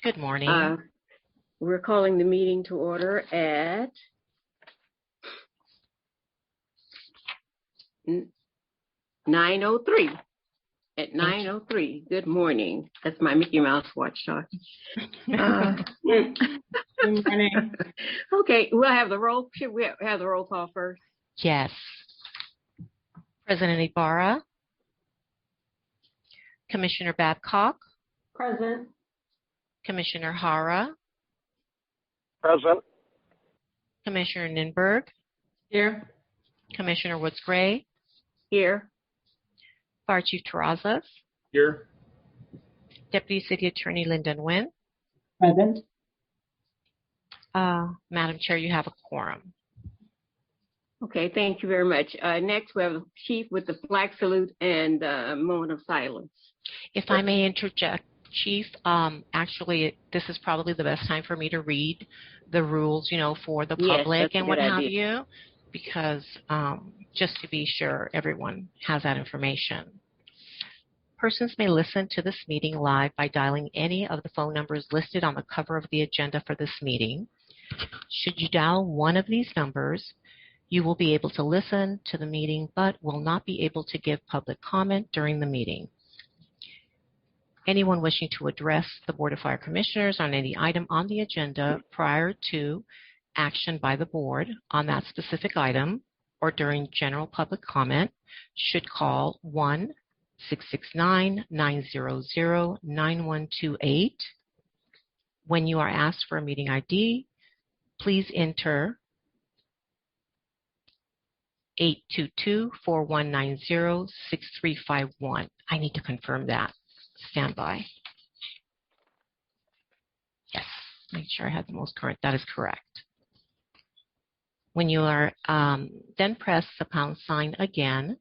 Good morning. We're calling the meeting to order at 9:03. At 9:03. Good morning. That's my Mickey Mouse watch talking. Good morning. Okay, we'll have the roll. Should we have the roll call first? Yes. President Abara. Commissioner Babcock. Present. Commissioner Hara. Present. Commissioner Ninberg. Here. Commissioner Woods-Gray. Here. Fire Chief Terrazas. Here. Deputy City Attorney Lyndon Nguyen. Present. Madam Chair, you have a quorum. Okay, thank you very much. Next, we have the Chief with the flag salute and a moment of silence. If I may interject, Chief, actually, this is probably the best time for me to read the rules, for the public and what have you, because just to be sure everyone has that information. Persons may listen to this meeting live by dialing any of the phone numbers listed on the cover of the agenda for this meeting. Should you dial one of these numbers, you will be able to listen to the meeting but will not be able to give public comment during the meeting. Anyone wishing to address the Board of Fire Commissioners on any item on the agenda prior to action by the Board on that specific item or during general public comment should call 1-669-900-9128. When you are asked for a meeting ID, please enter 822-4190-6351. I need to confirm that. Stand by. Yes, make sure I have the most current. That is correct. When you are, then press the pound sign again.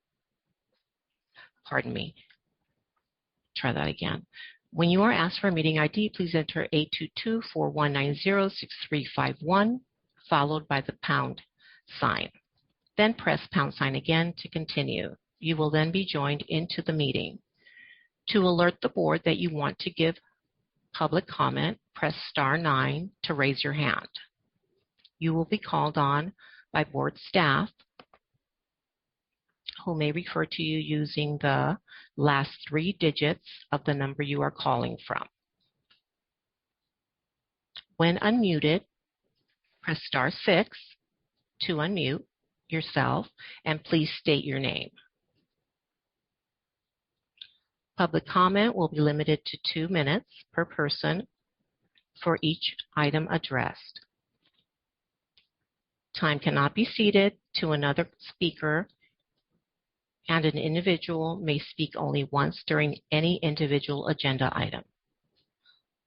Pardon me. Try that again. When you are asked for a meeting ID, please enter 822-4190-6351, followed by the pound sign. Then press pound sign again to continue. You will then be joined into the meeting. To alert the board that you want to give public comment, press *9 to raise your hand. You will be called on by board staff who may refer to you using the last 3 digits of the number you are calling from. When unmuted, press *6 to unmute yourself and please state your name. Public comment will be limited to 2 minutes per person for each item addressed. Time cannot be ceded to another speaker, and an individual may speak only once during any individual agenda item.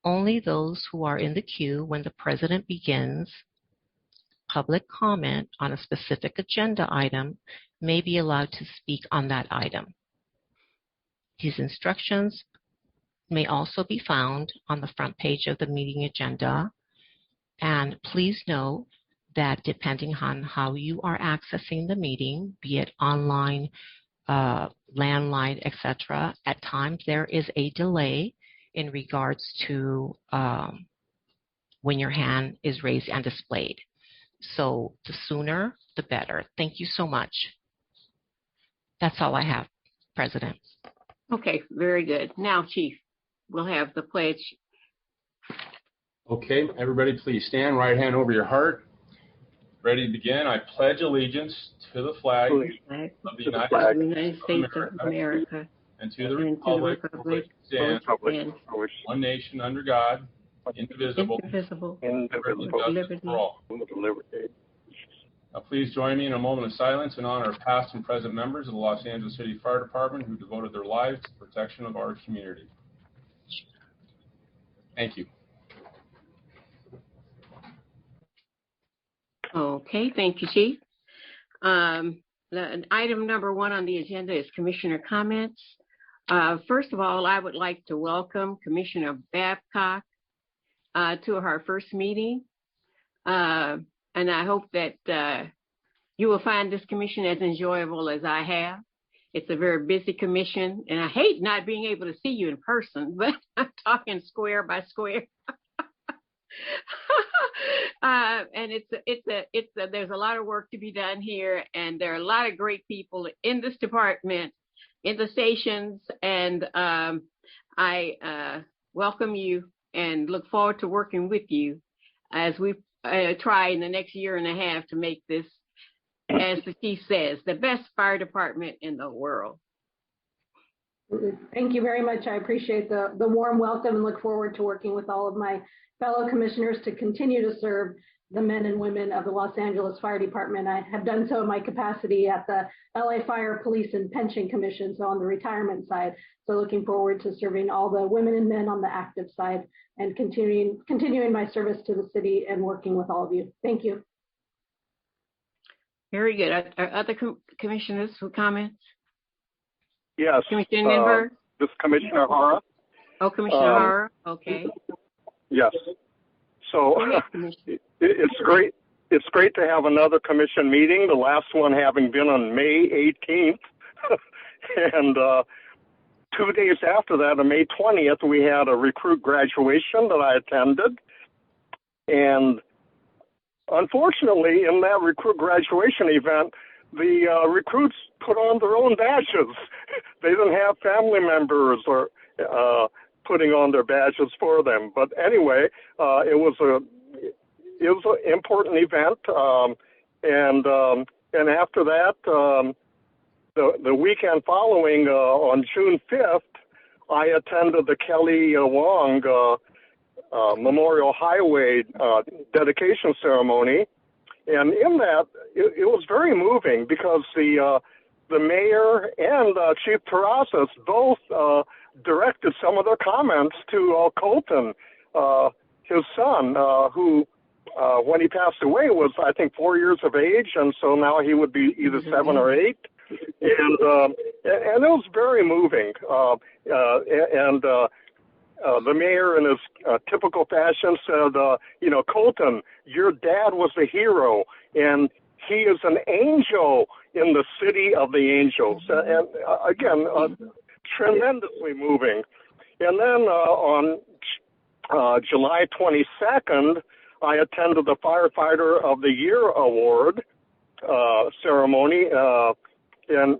Only those who are in the queue when the President begins public comment on a specific agenda item may be allowed to speak on that item. These instructions may also be found on the front page of the meeting agenda. And please note that depending on how you are accessing the meeting, be it online, landline, etc., at times there is a delay in regards to when your hand is raised and displayed. So the sooner, the better. Thank you so much. That's all I have, President. Okay, very good. Now, Chief, we'll have the pledge. Okay, everybody please stand, right hand over your heart. Ready to begin. I pledge allegiance to the flag of the United States of America and to the republic for which it stands, one nation under God, indivisible, liberty for all. Now please join me in a moment of silence in honor of past and present members of the Los Angeles City Fire Department who devoted their lives to the protection of our community. Thank you. Okay, thank you, Chief. Item number 1 on the agenda is Commissioner comments. First of all, I would like to welcome Commissioner Babcock to our first meeting. And I hope that you will find this commission as enjoyable as I have. It's a very busy commission, and I hate not being able to see you in person, but I'm talking square by square. And there's a lot of work to be done here, and there are a lot of great people in this department, in the stations, and I welcome you and look forward to working with you as we try in the next year and a half to make this, as the chief says, the best fire department in the world. Thank you very much. I appreciate the warm welcome and look forward to working with all of my fellow commissioners to continue to serve the men and women of the Los Angeles Fire Department. I have done so in my capacity at the LA Fire, Police, and Pension Commission, so on the retirement side. So looking forward to serving all the women and men on the active side and continuing my service to the city and working with all of you. Thank you. Very good. Are other commissioners with comments? Yes. Commissioner Ninberg? This is Commissioner Hara. Oh, Commissioner Hara. Okay. Yes. So it's great. It's great to have another commission meeting. The last one having been on May 18th, and 2 days after that, on May 20th, we had a recruit graduation that I attended, and unfortunately, in that recruit graduation event, the recruits put on their own badges. They didn't have family members or putting on their badges for them. But anyway, it was an important event, and after that, the weekend following, on June 5th, I attended the Kelly Wong Memorial Highway dedication ceremony, and in that, it was very moving because the mayor and Chief Terrazas both directed some of their comments to Colton, his son, who, when he passed away, was, I think, 4 years of age, and so now he would be either 7 or 8. And it was very moving. The mayor, in his typical fashion, said, Colton, your dad was a hero, and he is an angel in the city of the angels. And again, tremendously moving. And then on July 22nd, I attended the Firefighter of the Year Award ceremony, and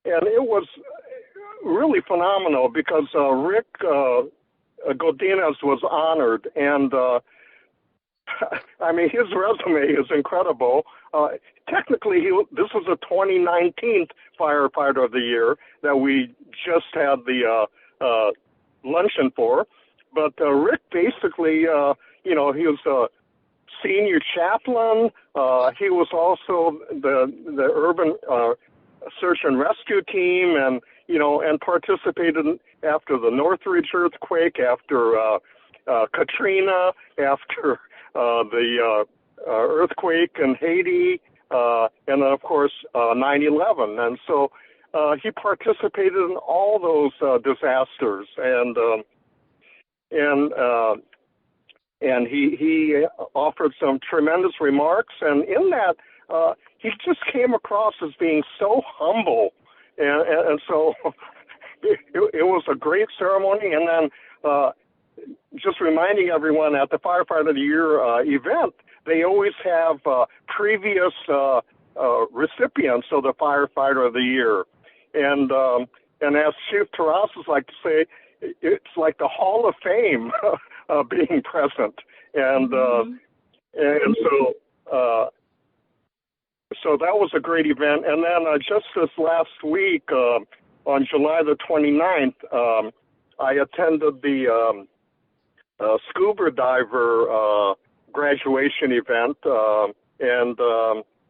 it was really phenomenal because Rick Godinez was honored, and I mean, his resume is incredible. Technically, this was a 2019 Firefighter of the Year that we just had the luncheon for, but Rick basically, he was a senior chaplain. He was also the urban search and rescue team, and and participated after the Northridge earthquake, after Katrina, after the earthquake in Haiti, and then of course 9/11. And so he participated in all those disasters, and he offered some tremendous remarks, and in that he just came across as being so humble, and so it was a great ceremony. And then just reminding everyone, at the Firefighter of the Year event, they always have previous recipients of the Firefighter of the Year, and as Chief Terrazas like to say, it's like the Hall of Fame being present, and so that was a great event. And then just this last week, on July the 29th, I attended the scuba diver graduation event, and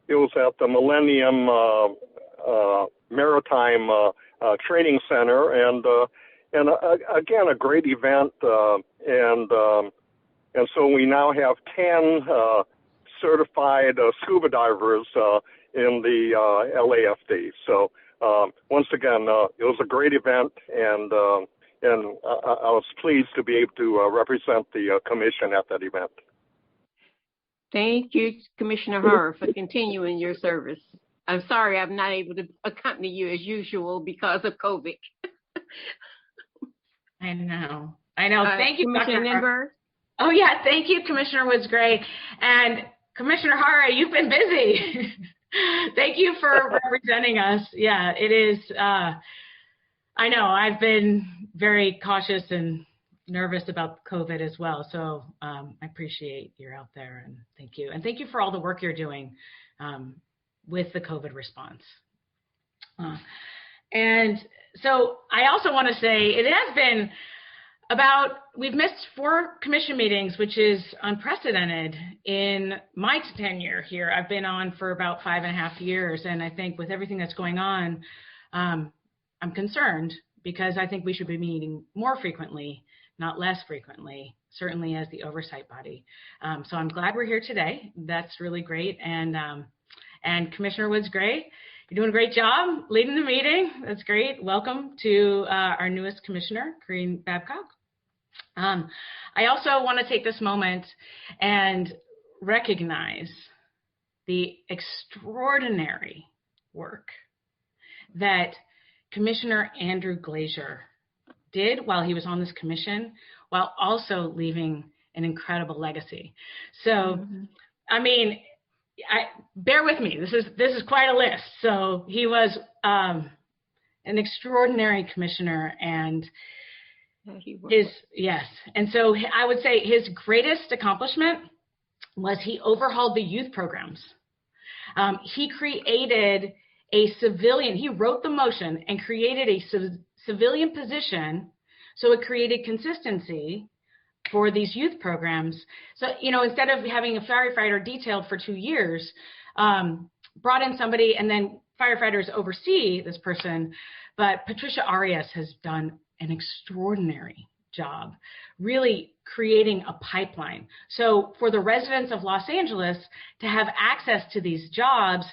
it was at the Millennium Maritime Training Center, and again, a great event, and so we now have 10 certified scuba divers in the LAFD. So once again, it was a great event, and I was pleased to be able to represent the commission at that event. Thank you, Commissioner Hara, for continuing your service. I'm sorry I'm not able to accompany you as usual because of COVID. I know. I know. Thank you, Commissioner Dr. Lindberg. Oh, yeah. Thank you, Commissioner Woods-Gray. And Commissioner Hara, you've been busy. Thank you for representing us. Yeah, it is. I know I've been very cautious and nervous about COVID as well. So I appreciate you're out there, and thank you. And thank you for all the work you're doing with the COVID response. And so I also want to say it has been we've missed 4 commission meetings, which is unprecedented in my tenure here. I've been on for about 5.5 years. And I think with everything that's going on, I'm concerned because I think we should be meeting more frequently, not less frequently, certainly as the oversight body. So I'm glad we're here today. That's really great. And Commissioner Woods-Gray, you're doing a great job leading the meeting. That's great. Welcome to our newest commissioner, Corinne Babcock. I also want to take this moment and recognize the extraordinary work that Commissioner Andrew Glazier did while he was on this commission, while also leaving an incredible legacy. So, I mean, bear with me. This is quite a list. So he was an extraordinary commissioner, and yes. And so I would say his greatest accomplishment was he overhauled the youth programs. He created he wrote the motion and created a civilian position. So it created consistency for these youth programs. So, instead of having a firefighter detailed for 2 years, brought in somebody and then firefighters oversee this person. But Patricia Arias has done an extraordinary job really creating a pipeline. So for the residents of Los Angeles to have access to these jobs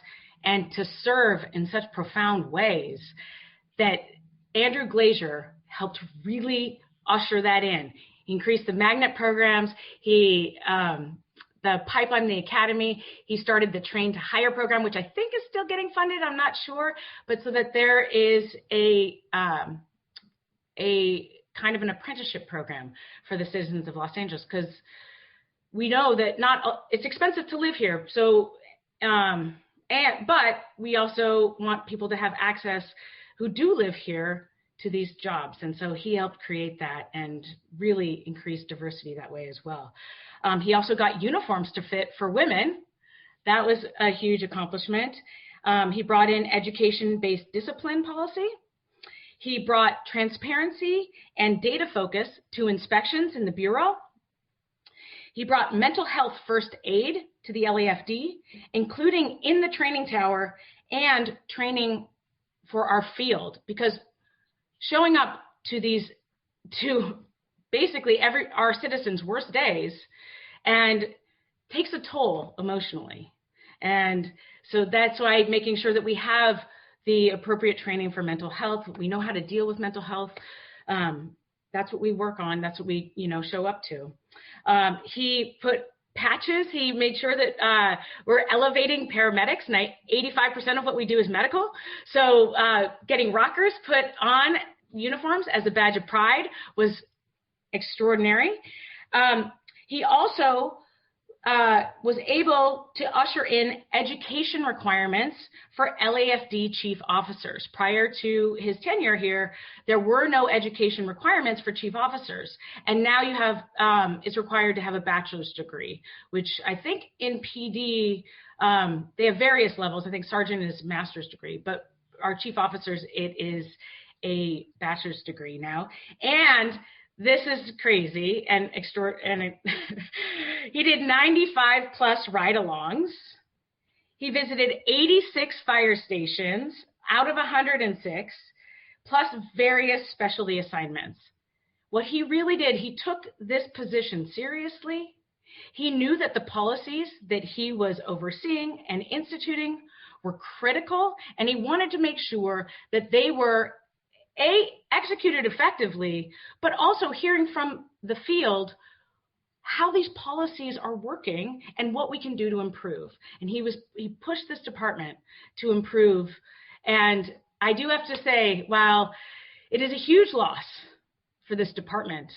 and to serve in such profound ways, that Andrew Glazier helped really usher that in. He increased the magnet programs. The pipeline, the academy. He started the train to hire program, which I think is still getting funded. I'm not sure, but so that there is a kind of an apprenticeship program for the citizens of Los Angeles, because we know that it's expensive to live here. So, but we also want people to have access who do live here to these jobs. And so he helped create that and really increase diversity that way as well. He also got uniforms to fit for women. That was a huge accomplishment. He brought in education-based discipline policy. He brought transparency and data focus to inspections in the Bureau. He brought mental health first aid to the LAFD, including in the training tower and training for our field, because showing up to basically our citizens' worst days and takes a toll emotionally. And so that's why making sure that we have the appropriate training for mental health. We know how to deal with mental health. That's what we work on. That's what we, show up to. He put patches. He made sure that we're elevating paramedics. And 85% of what we do is medical. So getting rockers put on uniforms as a badge of pride was extraordinary. He also was able to usher in education requirements for LAFD chief officers. Prior to his tenure here, there were no education requirements for chief officers. And now you have, it's required to have a bachelor's degree, which I think in PD, they have various levels. I think sergeant is master's degree, but our chief officers, it is a bachelor's degree now. And this is crazy and extraordinary. He did 95 plus ride-alongs. He visited 86 fire stations out of 106, plus various specialty assignments. What he really did, he took this position seriously. He knew that the policies that he was overseeing and instituting were critical, and he wanted to make sure that they were executed effectively, but also hearing from the field how these policies are working and what we can do to improve. And he pushed this department to improve. And I do have to say, while it is a huge loss for this department,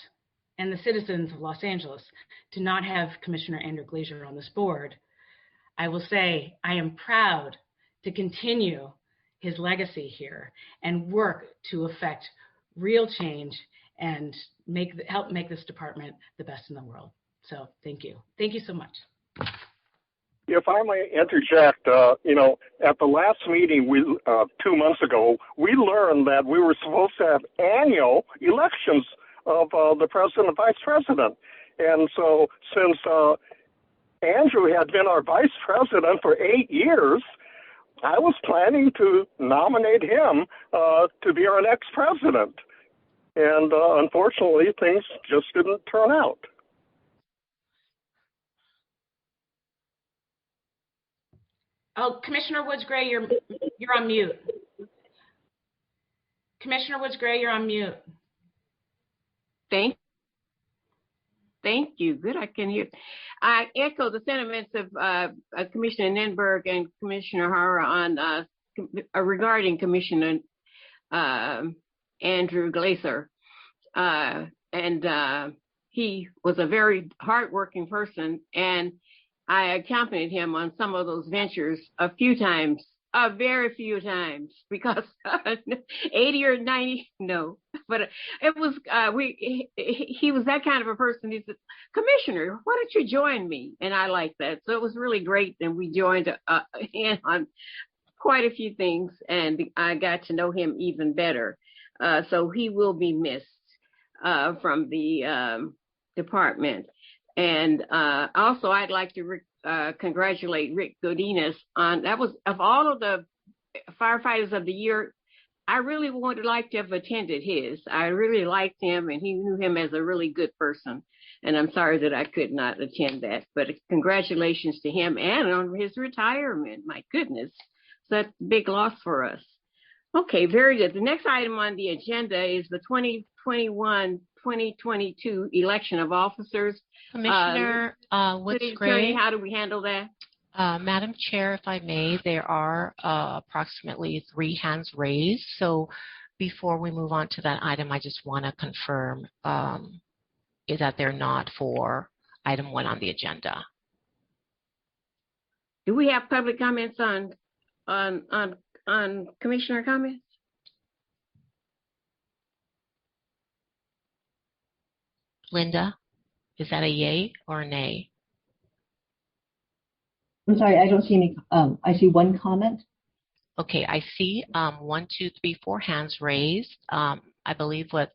and the citizens of Los Angeles to not have Commissioner Andrew Glazier on this board, I will say I am proud to continue his legacy here and work to affect real change and help make this department the best in the world. So thank you. Thank you so much. If I may interject, at the last meeting 2 months ago, we learned that we were supposed to have annual elections of the president and vice president. And so since Andrew had been our vice president for 8 years, I was planning to nominate him to be our next president. And unfortunately, things just didn't turn out. Oh, Commissioner Woods-Gray, you're on mute. Commissioner Woods-Gray, you're on mute. Thank you. Good, I can hear. I echo the sentiments of Commissioner Nenberg and Commissioner Hara on regarding Commissioner Andrew Glazier. He was a very hardworking person, and I accompanied him on some of those ventures a few times, very few times, because 80 or 90, no. But it was, he was that kind of a person. He said, Commissioner, why don't you join me? And I liked that. So it was really great. And we joined in on quite a few things, and I got to know him even better. So he will be missed from the department. And also, I'd like to congratulate Rick Godinez on, that was, of all of the firefighters of the year, I really would like to have attended his. I really liked him, and he knew him as a really good person. And I'm sorry that I could not attend that. But congratulations to him and on his retirement. My goodness, that's a big loss for us. Okay, very good. The next item on the agenda is the 2021-2022 election of officers. Commissioner Woods-Gray, how do we handle that? Madam Chair, if I may, there are approximately 3 hands raised. So before we move on to that item, I just want to confirm that they're not for item 1 on the agenda. Do we have public comments on commissioner comments? Linda, is that a yay or a nay? I'm sorry, I don't see any. I see 1 comment. Okay, I see 1, 2, 3, 4 hands raised. I believe what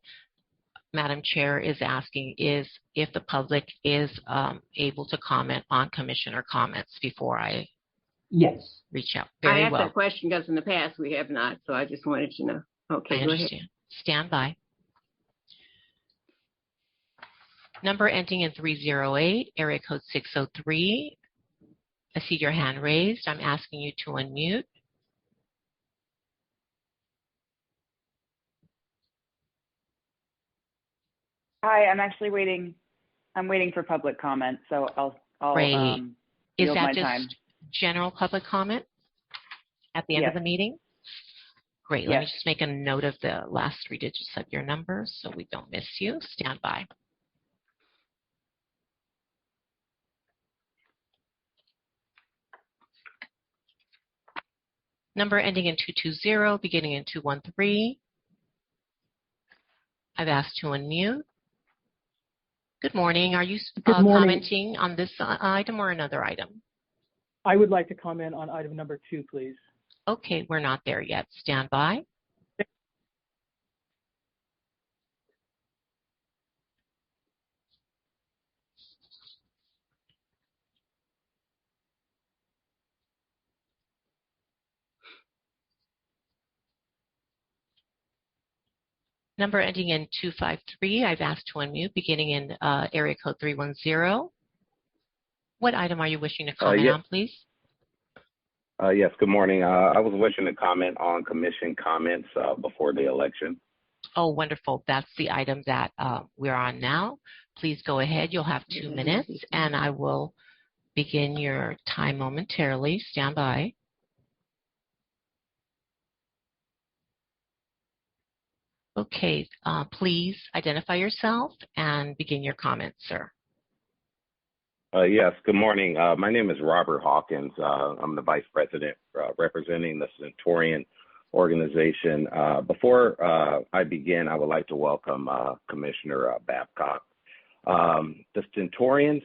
Madam Chair is asking is if the public is able to comment on commissioner comments before I reach out. Very I asked well. that question because in the past we have not, so I just wanted to know. Okay, I understand. Stand by. Number ending in 308, area code 603. I see your hand raised. I'm asking you to unmute. Hi, I'm actually waiting. I'm waiting for public comment, so I'll Great. Is yield that my just time. General public comment at the end of the meeting? Great. Let me just make a note of the last 3 digits of your number so we don't miss you. Stand by. Number ending in 220, beginning in 213. I've asked to unmute. Good morning. Are you commenting on this item or another item? I would like to comment on item number 2, please. Okay, we're not there yet. Stand by. Number ending in 253, I've asked to unmute, beginning in area code 310. What item are you wishing to comment on, please? Yes, good morning. I was wishing to comment on commission comments before the election. Oh, wonderful. That's the item that we're on now. Please go ahead. You'll have 2 minutes, and I will begin your time momentarily. Stand by. Okay, please identify yourself and begin your comments, sir. Yes, good morning. My name is Robert Hawkins. I'm the Vice President representing the Centurion organization. Before I begin, I would like to welcome Commissioner Babcock. The Centurions,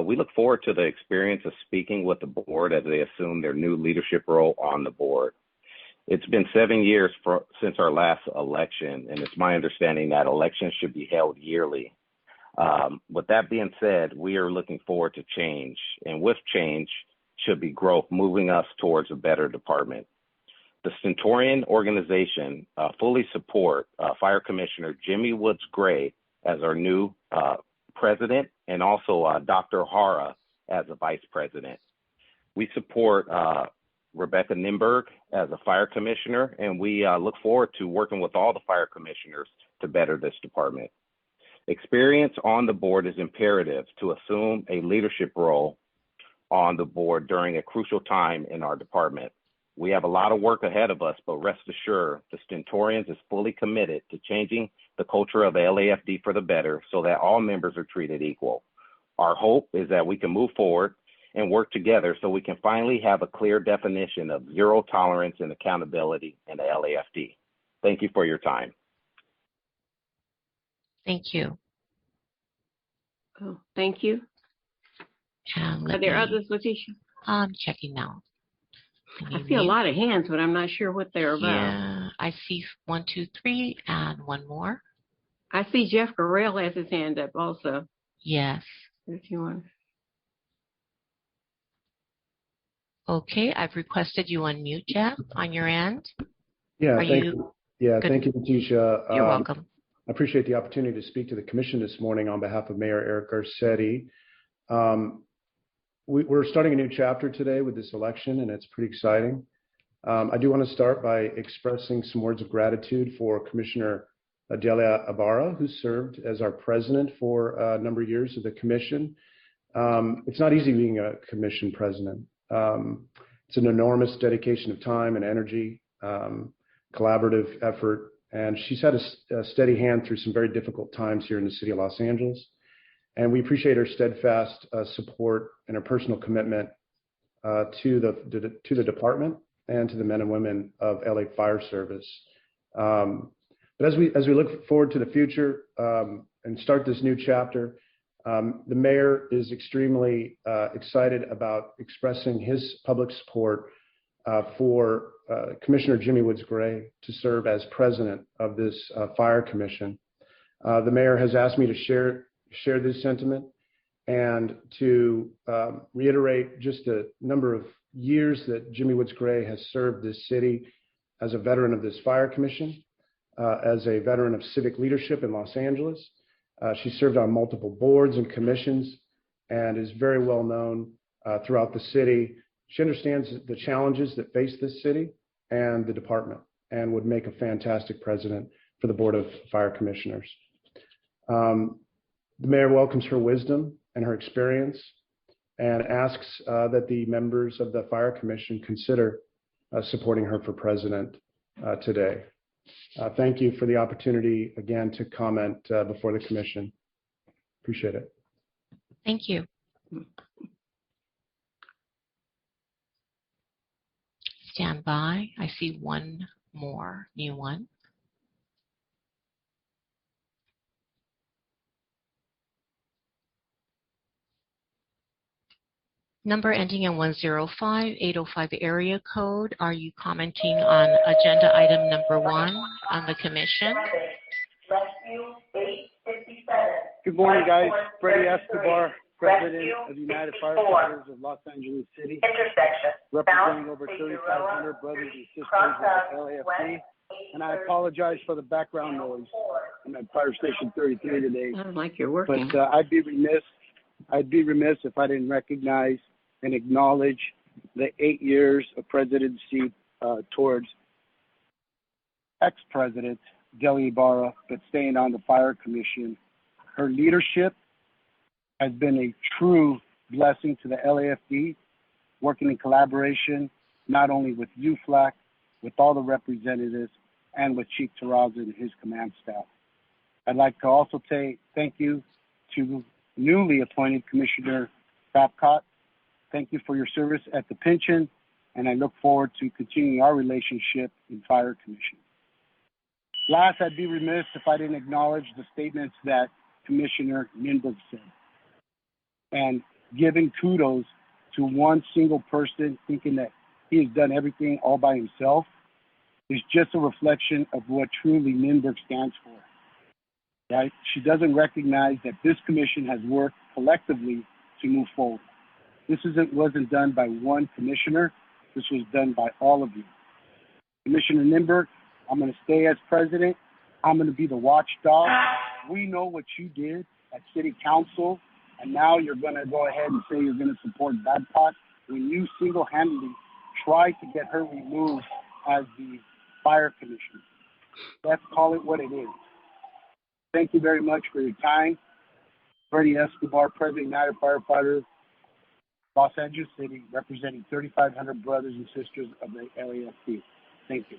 we look forward to the experience of speaking with the board as they assume their new leadership role on the board. It's been 7 years since our last election, and it's my understanding that elections should be held yearly. With that being said, we are looking forward to change, and with change should be growth, moving us towards a better department. The Centurion organization fully support Fire Commissioner Jimmy Woods Gray as our new president, and also Dr. Hara as a vice president. We support Rebecca Nimberg as a fire commissioner, and we look forward to working with all the fire commissioners to better this department. Experience on the board is imperative to assume a leadership role on the board during a crucial time in our department. We have a lot of work ahead of us, but rest assured, the Centurions is fully committed to changing the culture of the LAFD for the better so that all members are treated equal. Our hope is that we can move forward and work together so we can finally have a clear definition of zero tolerance and accountability in the LAFD. Thank you for your time. Thank you. Oh, thank you. Are there others, Letitia? I'm checking now. I see a lot of hands, but I'm not sure what they're about. Yeah, I see 1, 2, 3, and one more. I see Jeff Garrell has his hand up also. Yes. If you want. Okay, I've requested you unmute, Jeff, on your end. Yeah, thank you. Yeah, thank you, Letitia. You're welcome. I appreciate the opportunity to speak to the commission this morning on behalf of Mayor Eric Garcetti. We're starting a new chapter today with this election, and it's pretty exciting. I do want to start by expressing some words of gratitude for Commissioner Adelia Abara, who served as our president for a number of years of the commission. It's not easy being a commission president. It's an enormous dedication of time and energy, collaborative effort, and she's had a steady hand through some very difficult times here in the city of Los Angeles. And we appreciate her steadfast support and her personal commitment to the department and to the men and women of LA Fire Service. But as we look forward to the future and start this new chapter, the mayor is extremely excited about expressing his public support for Commissioner Jimmy Woods Gray to serve as president of this fire commission. The mayor has asked me to share this sentiment and to reiterate just the number of years that Jimmy Woods Gray has served this city as a veteran of this fire commission, as a veteran of civic leadership in Los Angeles. She served on multiple boards and commissions and is very well known throughout the city. She understands the challenges that face this city and the department and would make a fantastic president for the Board of Fire Commissioners. The mayor welcomes her wisdom and her experience and asks that the members of the Fire Commission consider supporting her for president today. Thank you for the opportunity again to comment before the commission. Appreciate it. Thank you. Stand by. I see one more new one. Number ending in 105, 805 area code. Are you commenting on agenda item number 1 on the commission? Good morning, guys. Freddie Escobar, President of the United Firefighters of Los Angeles City, representing over 3,500 brothers and sisters of the LAFD. And I apologize for the background noise. I'm at Fire Station 33 today. Sounds like you're working. But I'd be remiss if I didn't recognize and acknowledge the 8 years of presidency towards ex-president Adelia Abara, but staying on the Fire Commission. Her leadership has been a true blessing to the LAFD, working in collaboration not only with UFLAC, with all the representatives, and with Chief Terraza and his command staff. I'd like to also say thank you to newly appointed Commissioner Babcock. Thank you for your service at the pension, and I look forward to continuing our relationship in Fire Commission. Last, I'd be remiss if I didn't acknowledge the statements that Commissioner Ninberg said. And giving kudos to one single person thinking that he has done everything all by himself is just a reflection of what truly Ninberg stands for. Right? She doesn't recognize that this commission has worked collectively to move forward. This wasn't done by one commissioner. This was done by all of you. Commissioner Ninberg, I'm going to stay as president. I'm going to be the watchdog. We know what you did at City Council, and now you're going to go ahead and say you're going to support Babcock when you single-handedly tried to get her removed as the fire commissioner. Let's call it what it is. Thank you very much for your time. Freddie Escobar, President United Firefighters, Los Angeles City, representing 3,500 brothers and sisters of the LAFD. Thank you.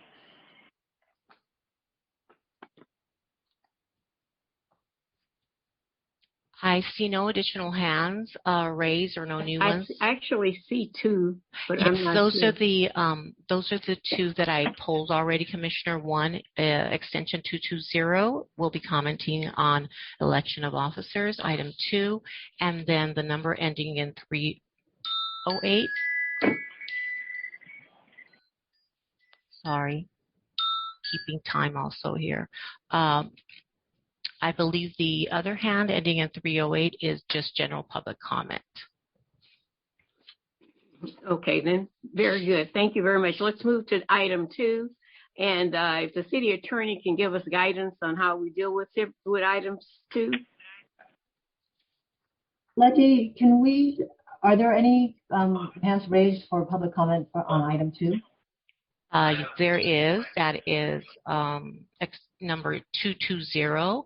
I see no additional hands raised or no new ones. I actually see two, but I'm not those sure. Those are the two that I pulled already, Commissioner. One, extension 220, will be commenting on election of officers. Item 2, and then the number ending in 308. Sorry, keeping time also here. I believe the other hand ending in 308 is just general public comment. Okay, then. Very good. Thank you very much. Let's move to item 2. And if the city attorney can give us guidance on how we deal with items 2. Letty, are there any hands raised for public comment on item 2? There is. That is number 220.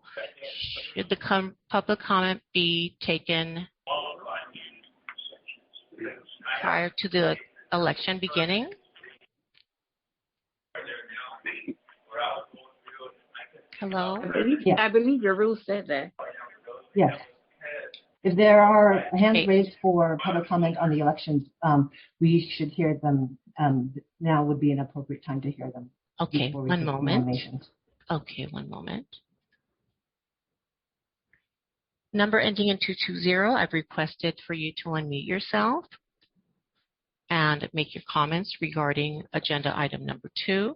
Should the public comment be taken prior to the election beginning? Hello? I believe your rule said that. Yes. If there are hands raised for public comment on the elections, we should hear them. Now would be an appropriate time to hear them. Okay, one moment. Okay, one moment. Number ending in 220, I've requested for you to unmute yourself and make your comments regarding agenda item number 2,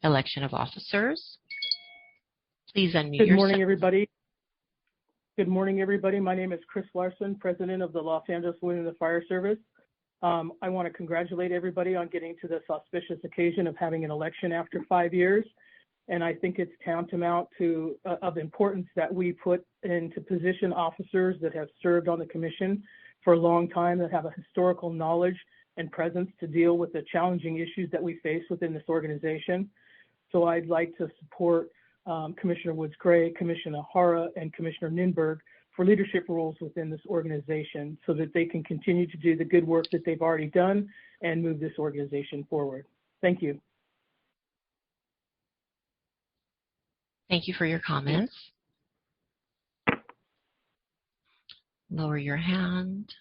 election of officers. Please unmute yourself. Good morning, everybody. Good morning, everybody. My name is Chris Larson, President of the Los Angeles Women in the Fire Service. I want to congratulate everybody on getting to this auspicious occasion of having an election after 5 years. And I think it's tantamount to of importance that we put into position officers that have served on the commission for a long time, that have a historical knowledge and presence to deal with the challenging issues that we face within this organization. So I'd like to support Commissioner Woods-Gray, Commissioner Hara, and Commissioner Ninberg for leadership roles within this organization so that they can continue to do the good work that they've already done and move this organization forward. Thank you. Thank you for your comments. Lower your hand.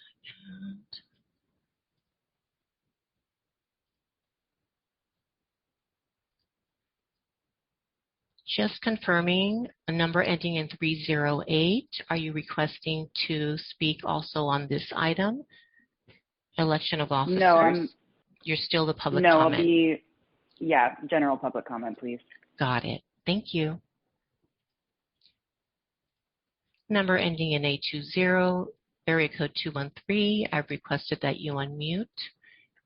Just confirming, a number ending in 308. Are you requesting to speak also on this item? Election of officers? No, You're still the public comment? No, general public comment, please. Got it. Thank you. Number ending in 820, area code 213. I've requested that you unmute.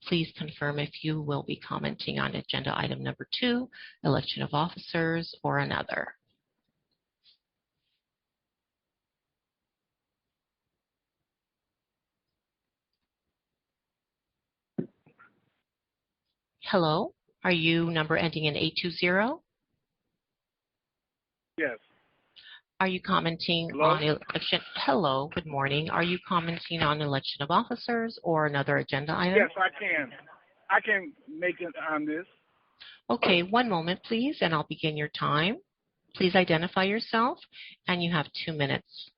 Please confirm if you will be commenting on agenda item number 2, election of officers, or another. Hello, are you number ending in 820? Yes. Are you commenting on election? Hello, good morning. Are you commenting on election of officers or another agenda item? Yes, I can. I can make it on this. Okay, one moment, please, and I'll begin your time. Please identify yourself, and you have 2 minutes.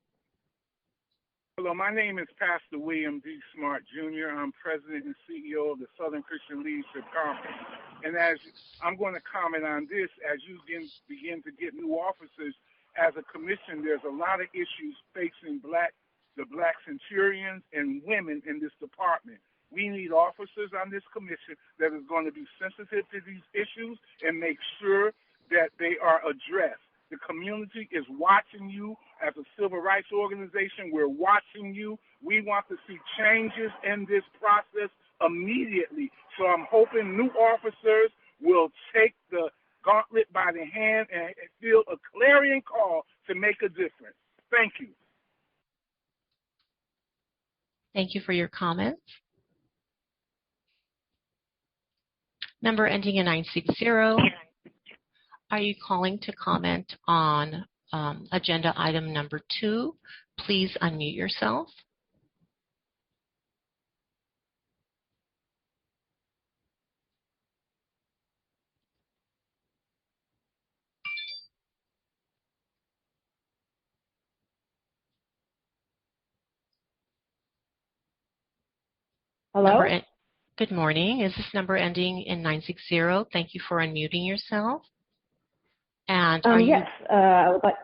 Hello, my name is Pastor William D. Smart, Jr. I'm President and CEO of the Southern Christian Leadership Conference. And as I'm going to comment on this, as you begin to get new officers, as a commission, there's a lot of issues facing the black centurions and women in this department. We need officers on this commission that is going to be sensitive to these issues and make sure that they are addressed. The community is watching you. As a civil rights organization, we're watching you. We want to see changes in this process immediately. So I'm hoping new officers will take the gauntlet by the hand and feel a clarion call to make a difference. Thank you. Thank you for your comments. Number ending in 960. Are you calling to comment on agenda item number 2? Please unmute yourself. Hello? Good morning. Is this number ending in 960? Thank you for unmuting yourself. And are yes, I would like.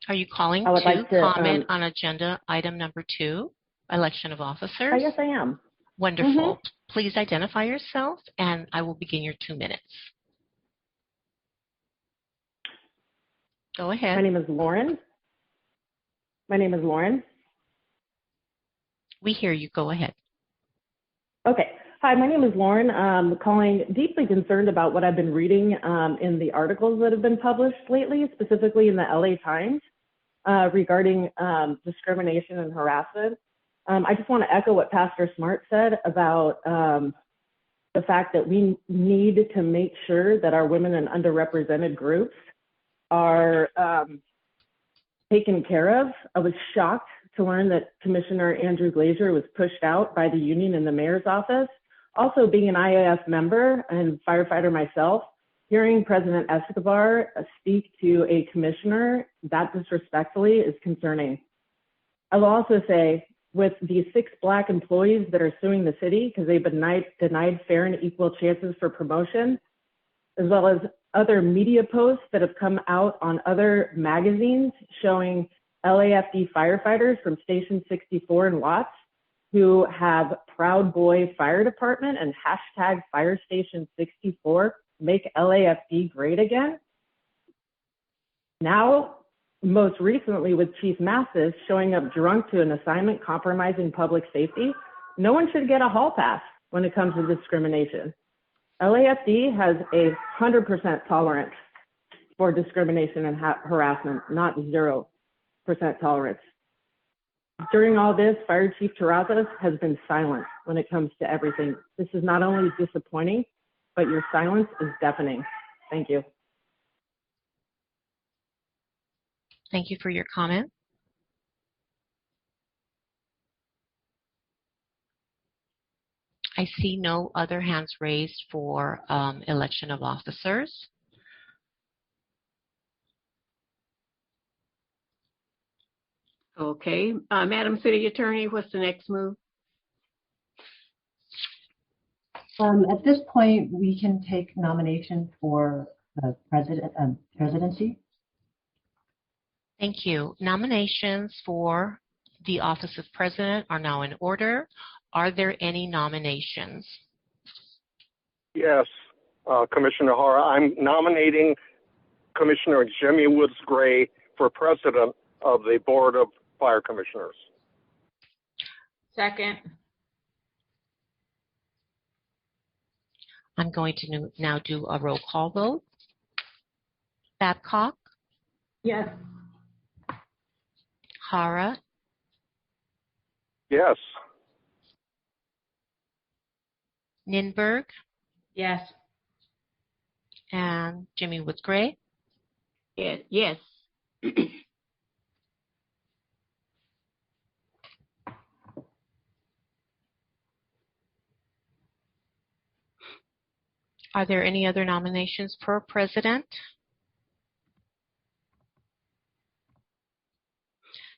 Are you calling to comment on agenda item number 2, election of officers? Yes, I am. Wonderful. Please identify yourself, and I will begin your 2 minutes. Go ahead. My name is Lauren. We hear you. Go ahead. Okay. Hi, my name is Lauren. I'm calling deeply concerned about what I've been reading in the articles that have been published lately, specifically in the LA Times, regarding discrimination and harassment. I just want to echo what Pastor Smart said about the fact that we need to make sure that our women and underrepresented groups are taken care of. I was shocked to learn that Commissioner Andrew Glazier was pushed out by the union in the mayor's office. Also, being an IAF member and firefighter myself, hearing President Escobar speak to a commissioner that disrespectfully is concerning. I will also say, with the 6 Black employees that are suing the city because they've been denied fair and equal chances for promotion, as well as other media posts that have come out on other magazines showing LAFD firefighters from Station 64 in Watts who have Proud Boy Fire Department and hashtag Fire Station 64 make LAFD great again. Now, most recently with Chief Mathis showing up drunk to an assignment compromising public safety, no one should get a hall pass when it comes to discrimination. LAFD has 100% tolerance for discrimination and harassment, not 0% tolerance. During all this, Fire Chief Terrazas has been silent when it comes to everything. This is not only disappointing, but your silence is deafening. Thank you. Thank you for your comment. I see no other hands raised for election of officers. Okay. Madam City Attorney, what's the next move? At this point, we can take nominations for presidency. Thank you. Nominations for the office of president are now in order. Are there any nominations? Yes, Commissioner Hara. I'm nominating Commissioner Jimmy Woods Gray for president of the Board of Fire Commissioners. Second. I'm going to now do a roll call vote. Babcock? Yes. Hara? Yes. Ninberg? Yes. And Jimmy Woods Gray? Yes. Are there any other nominations for president?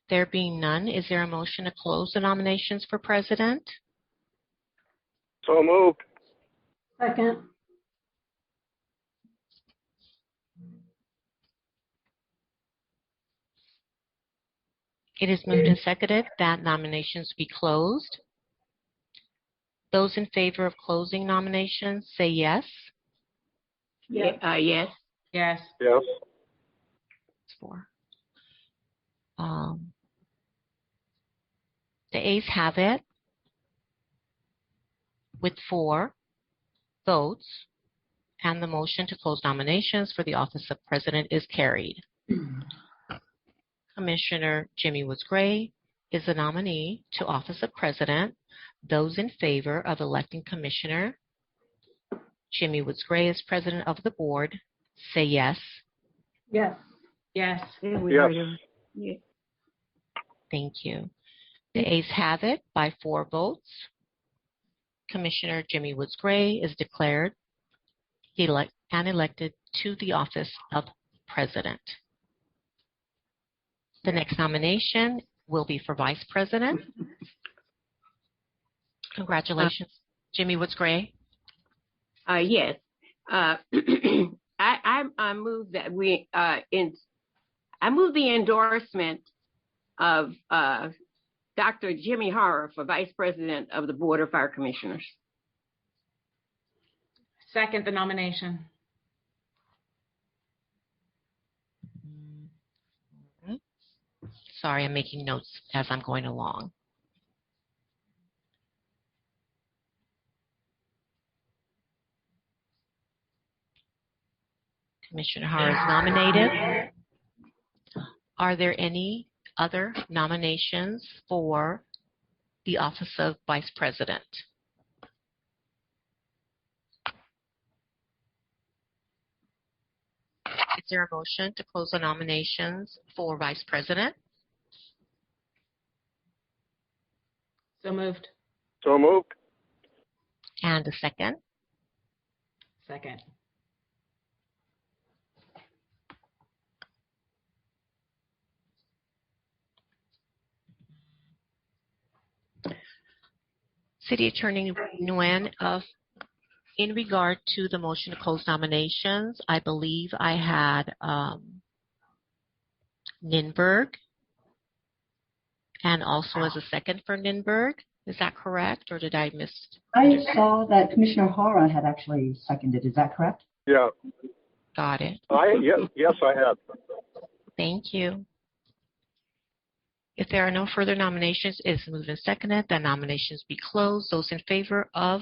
There being none, is there a motion to close the nominations for president? So moved. Second. It is moved and seconded that nominations be closed. Those in favor of closing nominations say yes. Yes. Yes. Yes. Yes. It's 4. The ayes have it with 4 votes, and the motion to close nominations for the office of president is carried. Commissioner Jimmy Woods Gray is the nominee to office of president. Those in favor of electing Commissioner Jimmy Woods Gray as president of the board say yes. Yes. Yes. Yes. Thank you. The ayes have it by 4 votes. Commissioner Jimmy Woods Gray is declared and elected to the office of president. The next nomination will be for vice president. Congratulations, Jimmy Woods Gray. Yes. I move that I move the endorsement of Dr. Jimmy Hara for Vice President of the Board of Fire Commissioners. Second the nomination. Sorry, I'm making notes as I'm going along. Commissioner Hara is nominated. Are there any other nominations for the office of Vice President? Is there a motion to close the nominations for Vice President? So moved. So moved. And a second? Second. City Attorney Nguyen, in regard to the motion to close nominations, I believe I had Ninberg, and also as a second for Ninberg. Is that correct, or did I miss? I saw that Commissioner Hara had actually seconded. Is that correct? Yeah. Got it. Yes, I have. Thank you. If there are no further nominations, it is moved and seconded that nominations be closed. Those in favor of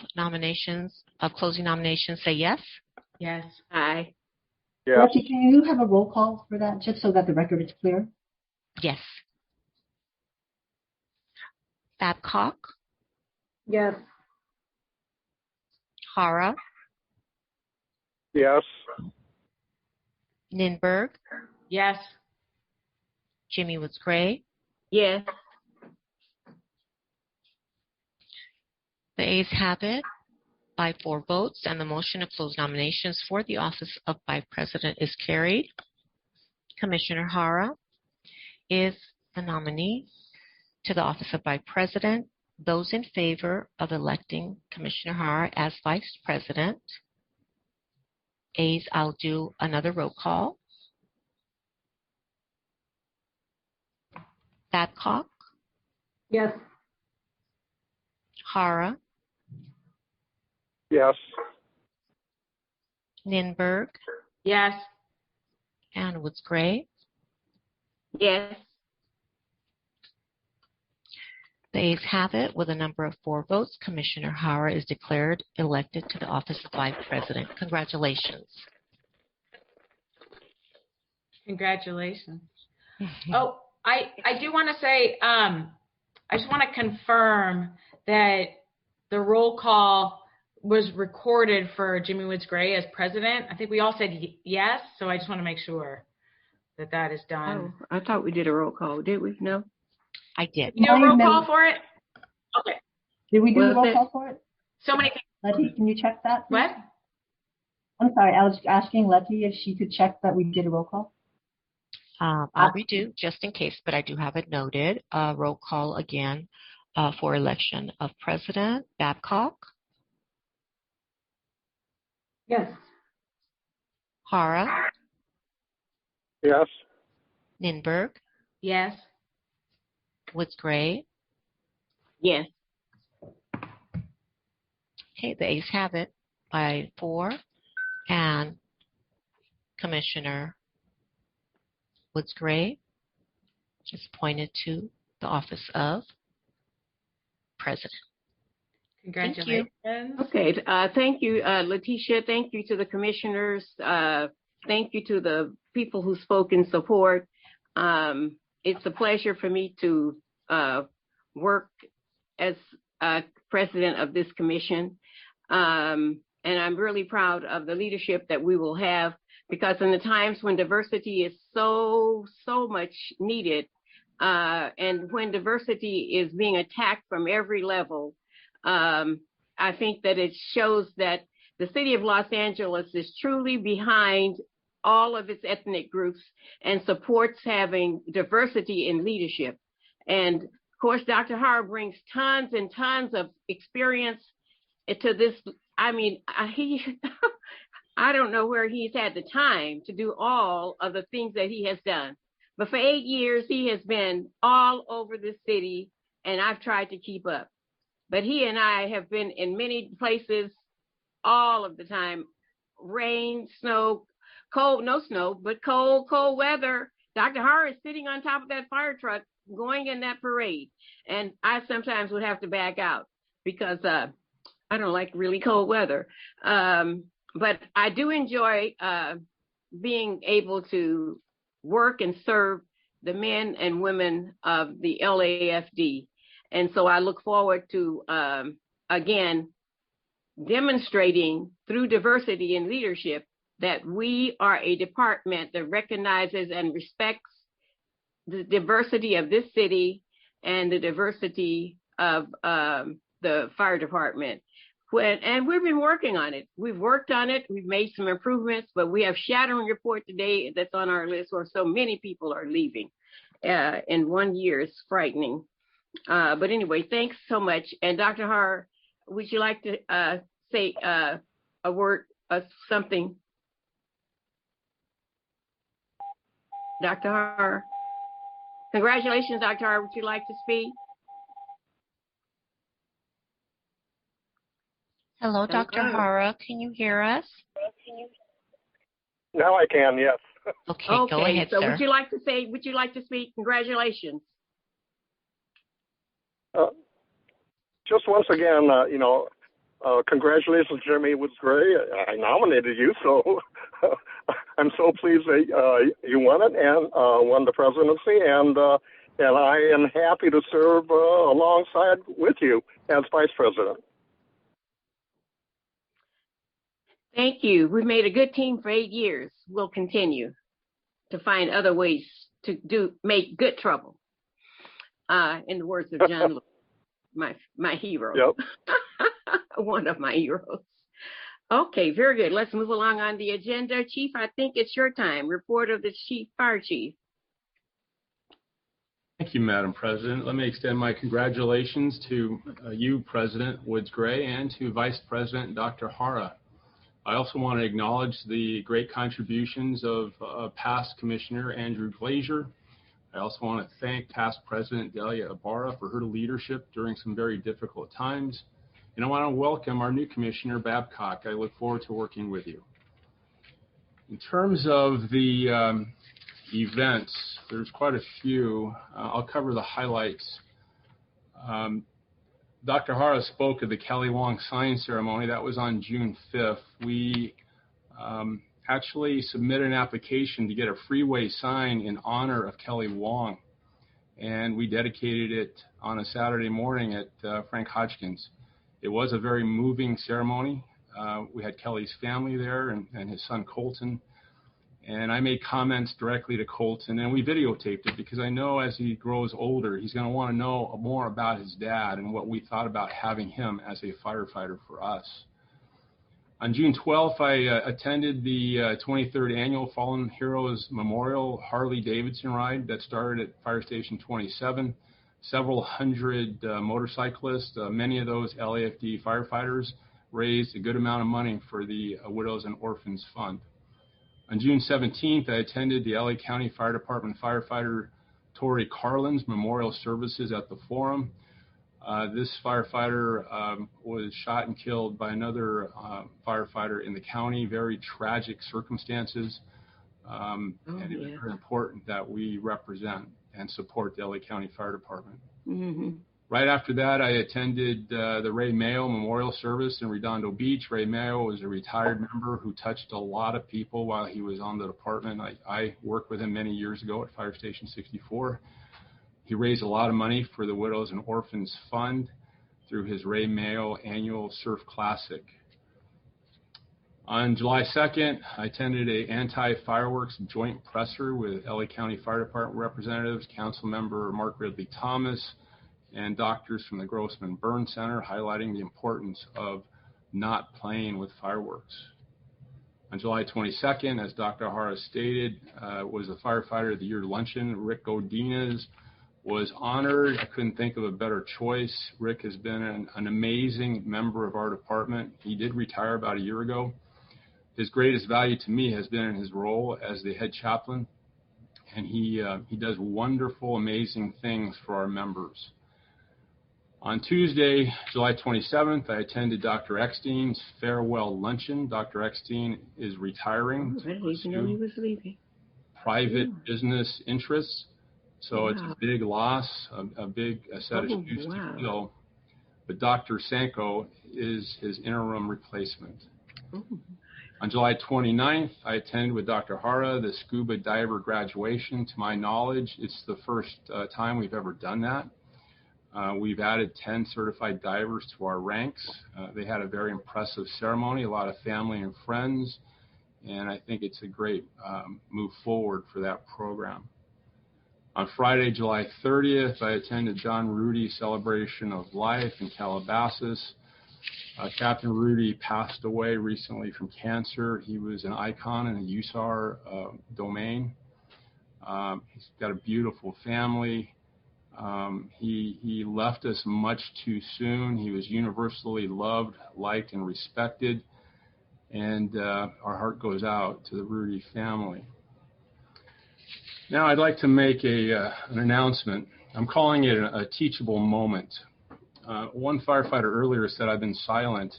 closing nominations say yes. Yes. Aye. Yes. Archie, can you have a roll call for that, just so that the record is clear? Yes. Babcock, Yes. Hara, Yes. Ninberg, Yes. Jimmy Woods Gray. Yes. The ayes have it by 4 votes, and the motion to close nominations for the office of Vice President is carried. Commissioner Hara is the nominee to the office of Vice President. Those in favor of electing Commissioner Hara as Vice President, ayes, I'll do another roll call. Babcock, Yes. Hara, Yes. Ninberg, Yes. and Woods Gray. Yes. The ayes have it with a number of 4 votes. Commissioner Hara is declared elected to the office of Vice President. Congratulations. Congratulations. Oh, I do want to say, I just want to confirm that the roll call was recorded for Jimmy Woods Gray as president. I think we all said yes, so I just want to make sure that that is done. Oh, I thought we did a roll call. Did we? No? I did. You do a roll call for it? Okay. Did we do a roll call for it? So many things. Letty, can you check that? What? I'm sorry, I was asking Letty if she could check that we did a roll call. I'll redo just in case, but I do have it noted. Roll call again for election of President. Babcock? Yes. Hara? Yes. Ninberg? Yes. Woods Gray? Yes. Okay, the ayes have it by 4. And Commissioner Woods Gray is appointed to the office of President. Congratulations. Thank you. Okay, thank you, Letitia. Thank you to the commissioners. Thank you to the people who spoke in support. It's a pleasure for me to work as president of this commission. And I'm really proud of the leadership that we will have, because in the times when diversity is so much needed, and when diversity is being attacked from every level, I think that it shows that the city of Los Angeles is truly behind all of its ethnic groups and supports having diversity in leadership. And of course, Dr. Hara brings tons and tons of experience to this. I mean, I don't know where he's had the time to do all of the things that he has done. But for 8 years, he has been all over the city, and I've tried to keep up. But he and I have been in many places all of the time. Rain, snow, cold, no snow, but cold weather. Dr. Hara is sitting on top of that fire truck going in that parade. And I sometimes would have to back out because I don't like really cold weather. But I do enjoy being able to work and serve the men and women of the LAFD. And so I look forward to, again, demonstrating through diversity in leadership that we are a department that recognizes and respects the diversity of this city and the diversity of the fire department. And we've been working on it. We've worked on it. We've made some improvements, but we have shattering report today that's on our list where so many people are leaving in 1 year. It's frightening. But anyway, thanks so much. And Dr. Hara, would you like to say a word, something? Dr. Hara. Congratulations, Dr. Hara. Would you like to speak? Hello, Dr. Hara. Can you hear us? Now I can, yes. Okay, go ahead, so sir. would you like to speak? Congratulations. Just once again, congratulations, Jeremy Woods Gray. I nominated you, so I'm so pleased that you won it and won the presidency, and I am happy to serve alongside with you as vice president. Thank you. We've made a good team for 8 years. We'll continue to find other ways to make good trouble. In the words of John Lewis, my hero. Yep. One of my heroes. Okay, very good. Let's move along on the agenda. Chief, I think it's your time. Report of the fire chief. Thank you, Madam President. Let me extend my congratulations to you, President Woods Gray, and to Vice President Dr. Hara. I also want to acknowledge the great contributions of past Commissioner Andrew Glazier. I also want to thank past President Adelia Abara for her leadership during some very difficult times. And I want to welcome our new Commissioner Babcock. I look forward to working with you. In terms of the events, there's quite a few. I'll cover the highlights. Dr. Hara spoke of the Kelly Wong sign ceremony. That was on June 5th. We actually submitted an application to get a freeway sign in honor of Kelly Wong, and we dedicated it on a Saturday morning at Frank Hodgkin's. It was a very moving ceremony. We had Kelly's family there and his son Colton, and I made comments directly to Colton, and we videotaped it because I know as he grows older, he's going to want to know more about his dad and what we thought about having him as a firefighter for us. On June 12th, I attended the 23rd Annual Fallen Heroes Memorial Harley-Davidson ride that started at Fire Station 27. Several hundred motorcyclists, many of those LAFD firefighters, raised a good amount of money for the Widows and Orphans Fund. On June 17th, I attended the LA County Fire Department firefighter Tori Carlin's memorial services at the Forum. This firefighter was shot and killed by another firefighter in the county, very tragic circumstances. And it was very important that we represent and support the LA County Fire Department. Mm-hmm. Right after that, I attended the Ray Mayo Memorial Service in Redondo Beach. Ray Mayo was a retired member who touched a lot of people while he was on the department. I worked with him many years ago at Fire Station 64. He raised a lot of money for the Widows and Orphans Fund through his Ray Mayo Annual Surf Classic. On July 2nd, I attended an anti-fireworks joint presser with LA County Fire Department representatives, Council Member Mark Ridley Thomas, and doctors from the Grossman Burn Center, highlighting the importance of not playing with fireworks. On July 22nd, as Dr. Abara stated, was the Firefighter of the Year luncheon. Rick Godinez was honored. I couldn't think of a better choice. Rick has been an amazing member of our department. He did retire about a year ago. His greatest value to me has been in his role as the head chaplain, and he does wonderful, amazing things for our members. On Tuesday, July 27th, I attended Dr. Eckstein's farewell luncheon. Dr. Eckstein is retiring. I didn't even know he was leaving. Private business interests. So it's a big loss, a big set of shoes to fill. But Dr. Sanko is his interim replacement. On July 29th, I attended with Dr. Hara the scuba diver graduation. To my knowledge, it's the first time we've ever done that. We've added 10 certified divers to our ranks. They had a very impressive ceremony, a lot of family and friends, and I think it's a great move forward for that program. On Friday, July 30th, I attended John Rudy's Celebration of Life in Calabas. Captain Rudy passed away recently from cancer. He was an icon in the USAR domain. He's got a beautiful family. He left us much too soon. He was universally loved, liked, and respected. And our heart goes out to the Rudy family. Now I'd like to make an announcement. I'm calling it a teachable moment. One firefighter earlier said I've been silent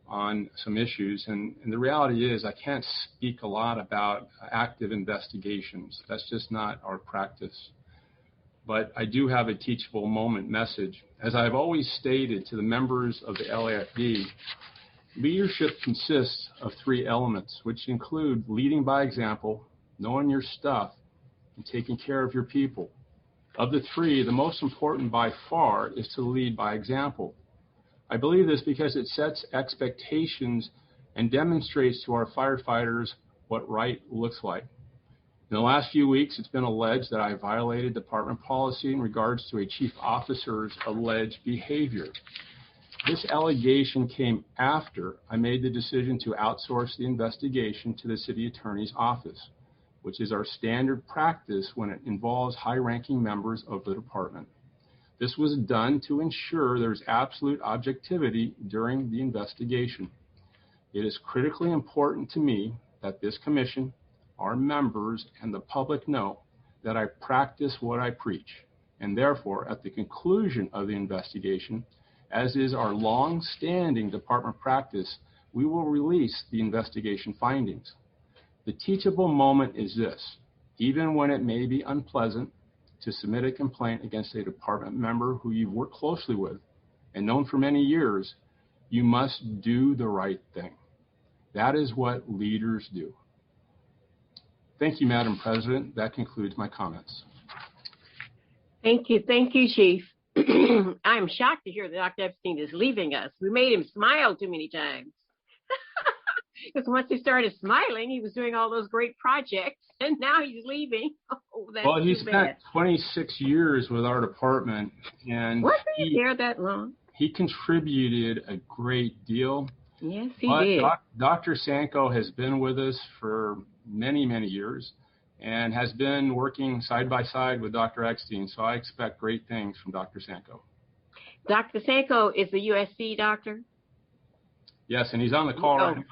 on some issues, and the reality is I can't speak a lot about active investigations. That's just not our practice. But I do have a teachable moment message. As I've always stated to the members of the LAFD, leadership consists of 3 elements, which include leading by example, knowing your stuff, and taking care of your people. Of the 3, the most important by far is to lead by example. I believe this because it sets expectations and demonstrates to our firefighters what right looks like. In the last few weeks, it's been alleged that I violated department policy in regards to a chief officer's alleged behavior. This allegation came after I made the decision to outsource the investigation to the city attorney's office, which is our standard practice when it involves high-ranking members of the department. This was done to ensure there's absolute objectivity during the investigation. It is critically important to me that this commission, our members, and the public know that I practice what I preach, and therefore, at the conclusion of the investigation, as is our long-standing department practice, we will release the investigation findings. The teachable moment is this: even when it may be unpleasant to submit a complaint against a department member who you've worked closely with and known for many years, you must do the right thing. That is what leaders do. Thank you, Madam President. That concludes my comments. Thank you, Chief. I'm shocked to hear that Dr. Epstein is leaving us. We made him smile too many times. Because once he started smiling, he was doing all those great projects, and now he's leaving. Oh, that's well, he too spent bad. 26 years with our department, and wasn't he there that long? He contributed a great deal. Yes, he but did. Dr. Sanko has been with us for many, many years and has been working side by side with Dr. Eckstein. So I expect great things from Dr. Sanko. Dr. Sanko is the USC doctor? Yes, and he's on the call right now.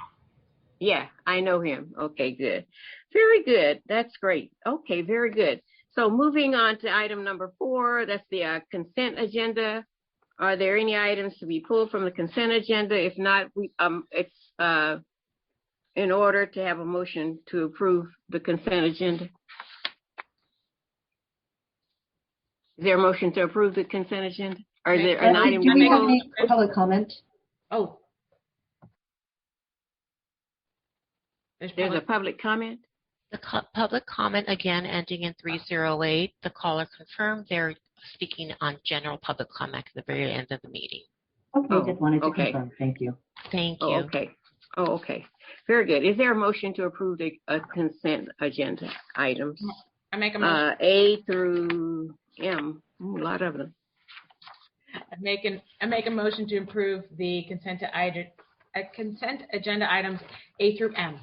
Yeah, I know him. Okay, good. Very good. That's great. Okay, very good. So moving on to item number 4, that's the consent agenda. Are there any items to be pulled from the consent agenda? If not, it's in order to have a motion to approve the consent agenda. Is there a motion to approve the consent agenda? Or is there an item to be pulled? Do we have any public comment? Oh. There's a public comment? The public comment, again, ending in 308. The caller confirmed they're speaking on general public comment at the very end of the meeting. Okay, just wanted to confirm. Thank you. Thank you. Okay. Oh, okay. Very good. Is there a motion to approve the consent agenda items? I make a motion. A through M. Ooh, a lot of them. I make a motion to approve the consent agenda items A through M.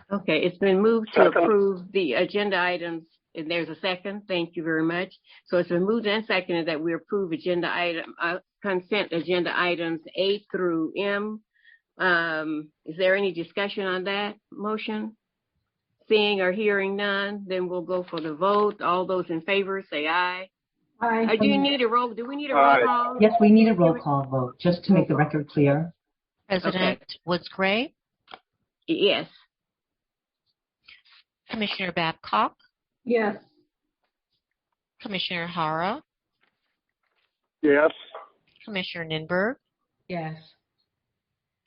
Okay, it's been moved to approve the agenda items, and there's a second. Thank you very much. So it's been moved and seconded that we approve consent agenda items A through M. Is there any discussion on that motion? Seeing or hearing none, then we'll go for the vote. All those in favor say aye. Aye. Do we need a roll call? Yes, we need a roll call vote, just to make the record clear. President Woods-Gray? Yes. Commissioner Babcock? Yes. Commissioner Hara? Yes. Commissioner Ninberg? Yes.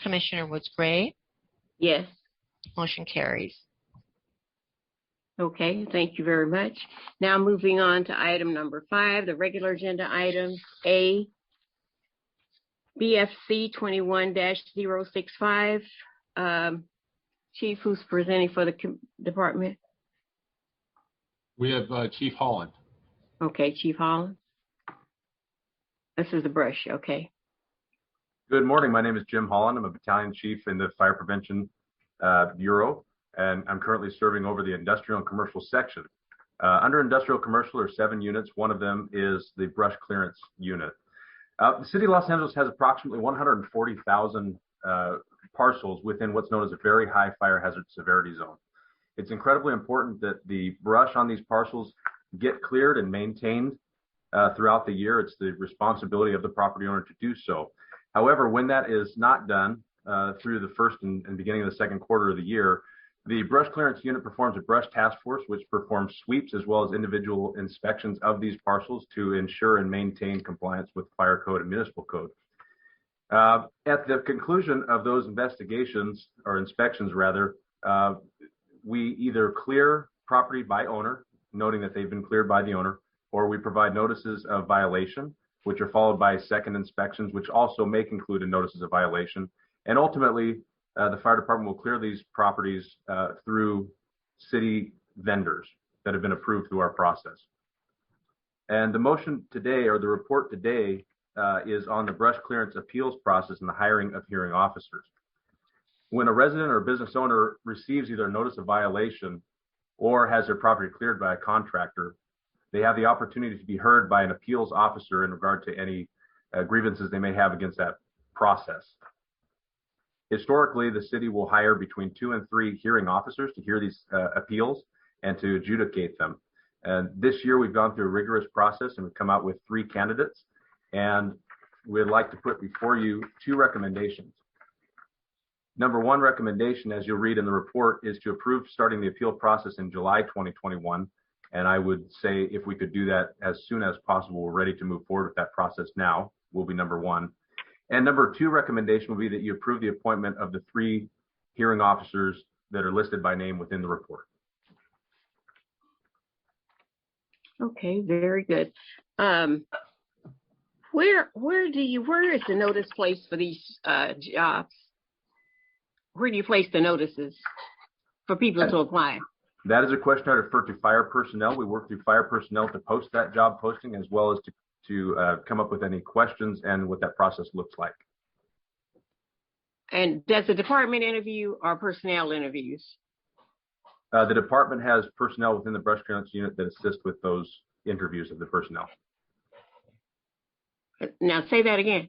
Commissioner Woods-Gray? Yes. Motion carries. Okay, thank you very much. Now moving on to item number 5, the regular agenda items. A, BFC 21-065. Chief, who's presenting for the department? We have Chief Holland. Okay, Chief Holland. This is the brush, okay. Good morning. My name is Jim Holland. I'm a battalion chief in the Fire Prevention Bureau, and I'm currently serving over the industrial and commercial section. Under industrial commercial are 7 units. One of them is the brush clearance unit. The city of Los Angeles has approximately 140,000 parcels within what's known as a very high fire hazard severity zone. It's incredibly important that the brush on these parcels get cleared and maintained throughout the year. It's the responsibility of the property owner to do so. However, when that is not done through the first and beginning of the second quarter of the year, the brush clearance unit performs a brush task force, which performs sweeps as well as individual inspections of these parcels to ensure and maintain compliance with fire code and municipal code. At the conclusion of those investigations, or inspections rather, we either clear property by owner, noting that they've been cleared by the owner, or we provide notices of violation, which are followed by second inspections, which also may conclude in notices of violation. And ultimately, the fire department will clear these properties through city vendors that have been approved through our process. And the motion today, or the report today, is on the brush clearance appeals process and the hiring of hearing officers. When a resident or business owner receives either a notice of violation or has their property cleared by a contractor, they have the opportunity to be heard by an appeals officer in regard to any grievances they may have against that process. Historically, the city will hire between 2 and 3 hearing officers to hear these appeals and to adjudicate them. And this year we've gone through a rigorous process and we've come out with 3 candidates. And we'd like to put before you 2 recommendations. Number 1 recommendation, as you'll read in the report, is to approve starting the appeal process in July 2021. And I would say if we could do that as soon as possible, we're ready to move forward with that process now, will be number 1. And number 2 recommendation will be that you approve the appointment of the 3 hearing officers that are listed by name within the report. Okay, very good. Where is the notice placed for these jobs? Where do you place the notices for people to apply? That is a question I refer to fire personnel. We work through fire personnel to post that job posting, as well as to come up with any questions and what that process looks like. And does the department interview or personnel interviews? The department has personnel within the brush clearance unit that assist with those interviews of the personnel. Now say that again.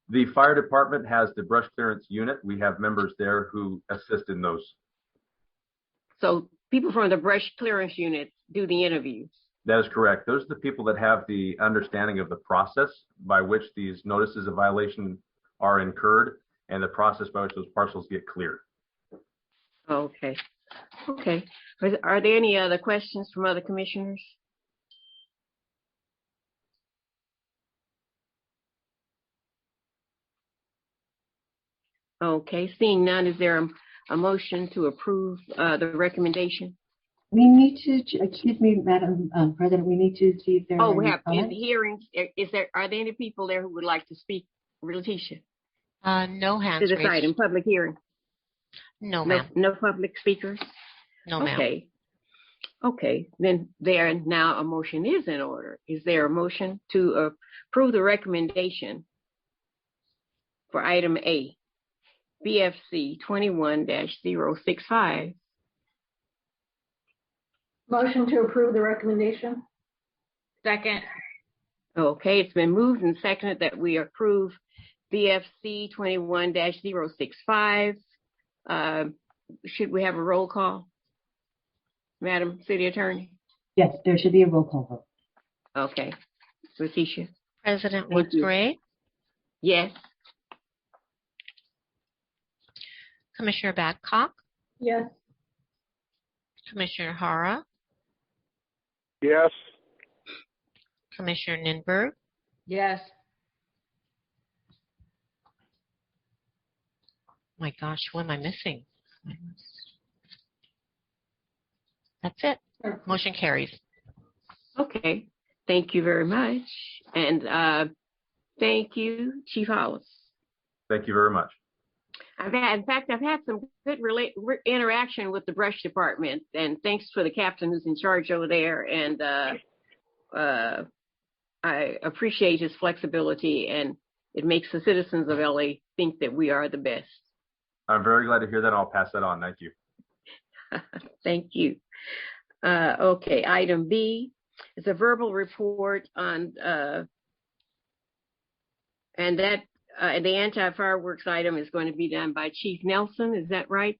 The fire department has the brush clearance unit. We have members there who assist in those. So people from the brush clearance unit do the interviews? That is correct. Those are the people that have the understanding of the process by which these notices of violation are incurred and the process by which those parcels get cleared. Okay. Okay. Are there any other questions from other commissioners? Okay, seeing none, is there a motion to approve the recommendation? We need to, excuse me, Madam President, we need to see if there are we any have in the hearings. Are there any people there who would like to speak? Letitia? No hands to this raised. item, public hearing? No, ma'am. No public speakers? No, ma'am. Okay. Okay, then now a motion is in order. Is there a motion to approve the recommendation for item A, BFC 21-065? Motion to approve the recommendation. Second. Okay, it's been moved and seconded that we approve BFC 21-065. Should we have a roll call? Madam City Attorney? Yes, there should be a roll call vote. Okay. Letitia? President Woods Gray? Yes. Commissioner Babcock? Yes. Commissioner Hara? Yes. Commissioner Ninberg? Yes. My gosh, what am I missing? That's it. Motion carries. Okay. Thank you very much. And thank you, Chief Hollis. Thank you very much. I've had some good interaction with the brush department, and thanks for the captain who's in charge over there. And I appreciate his flexibility, and it makes the citizens of LA think that we are the best. I'm very glad to hear that. I'll pass that on. Thank you. Thank you. Okay, item B is a verbal report on, and that the anti-fireworks item is going to be done by Chief Nelson. Is that right?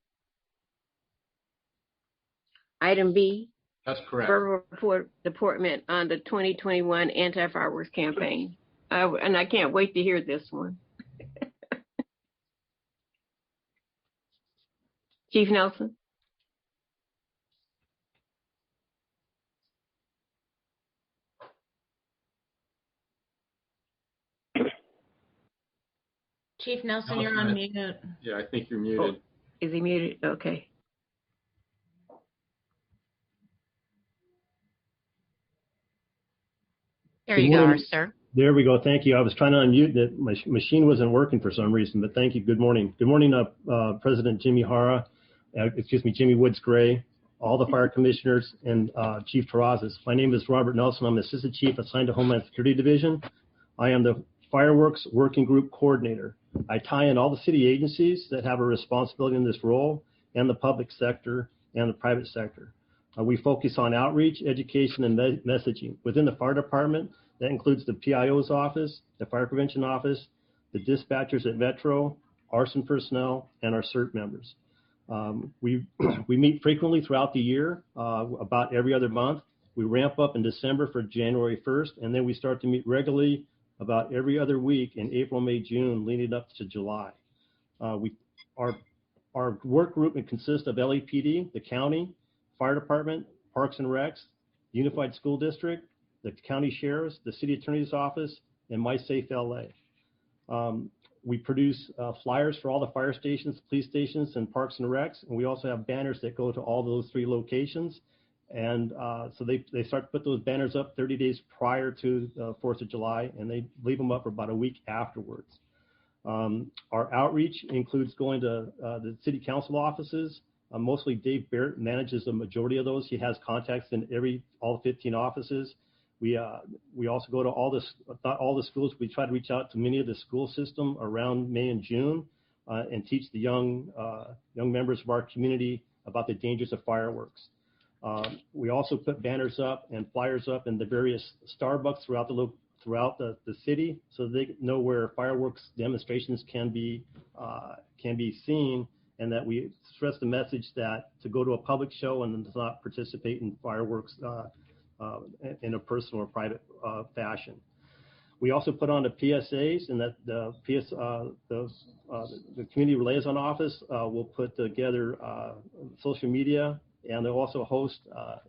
Item B. That's correct. Verbal report Deportment on the 2021 anti-fireworks campaign. And I can't wait to hear this one. Chief Nelson. Chief Nelson, you're on mute. Yeah, I think you're muted. Oh, is he muted? Okay. There you go, sir. There we go. Thank you. I was trying to unmute it. My machine wasn't working for some reason, but thank you. Good morning. Good morning, President Jimmy Woods Gray, all the fire commissioners, and Chief Terrazas. My name is Robert Nelson. I'm Assistant Chief assigned to Homeland Security Division. I am the Fireworks Working Group Coordinator. I tie in all the city agencies that have a responsibility in this role, and the public sector and the private sector. We focus on outreach, education, and messaging. Within the fire department, that includes the PIO's office, the fire prevention office, the dispatchers at Metro, arson personnel, and our CERT members. We meet frequently throughout the year, about every other month. We ramp up in December for January 1st, and then we start to meet regularly about every other week in April, May, June, leading up to July. Our work group consists of LAPD, the county, fire department, parks and recs, unified school district, the county sheriffs, the city attorney's office, and My Safe LA. We produce flyers for all the fire stations, police stations, and parks and recs, and we also have banners that go to all those 3 locations. And so they start to put those banners up 30 days prior to the 4th of July, and they leave them up for about a week afterwards. Our outreach includes going to the city council offices. Mostly Dave Barrett manages the majority of those. He has contacts in all 15 offices. We also go to not all the schools. We try to reach out to many of the school system around May and June. and teach the young members of our community about the dangers of fireworks. We also put banners up and flyers up in the various Starbucks throughout the city, so they know where fireworks demonstrations can be seen, and that we stress the message that to go to a public show and to not participate in fireworks in a personal or private fashion. We also put on the PSAs, and that the Community Liaison Office will put together social media, and they'll also host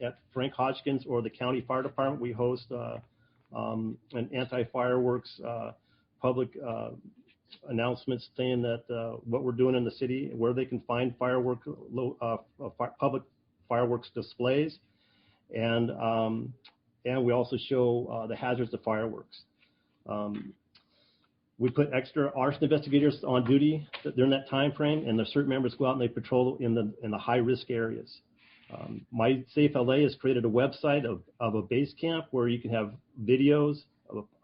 at Frank Hodgkins or the County Fire Department. We host an anti-fireworks public announcements saying that what we're doing in the city, where they can find public fireworks displays, and we also show the hazards of fireworks. We put extra arson investigators on duty during that time frame, and the certain members go out and they patrol in the high risk areas. My Safe LA has created a website of a base camp where you can have videos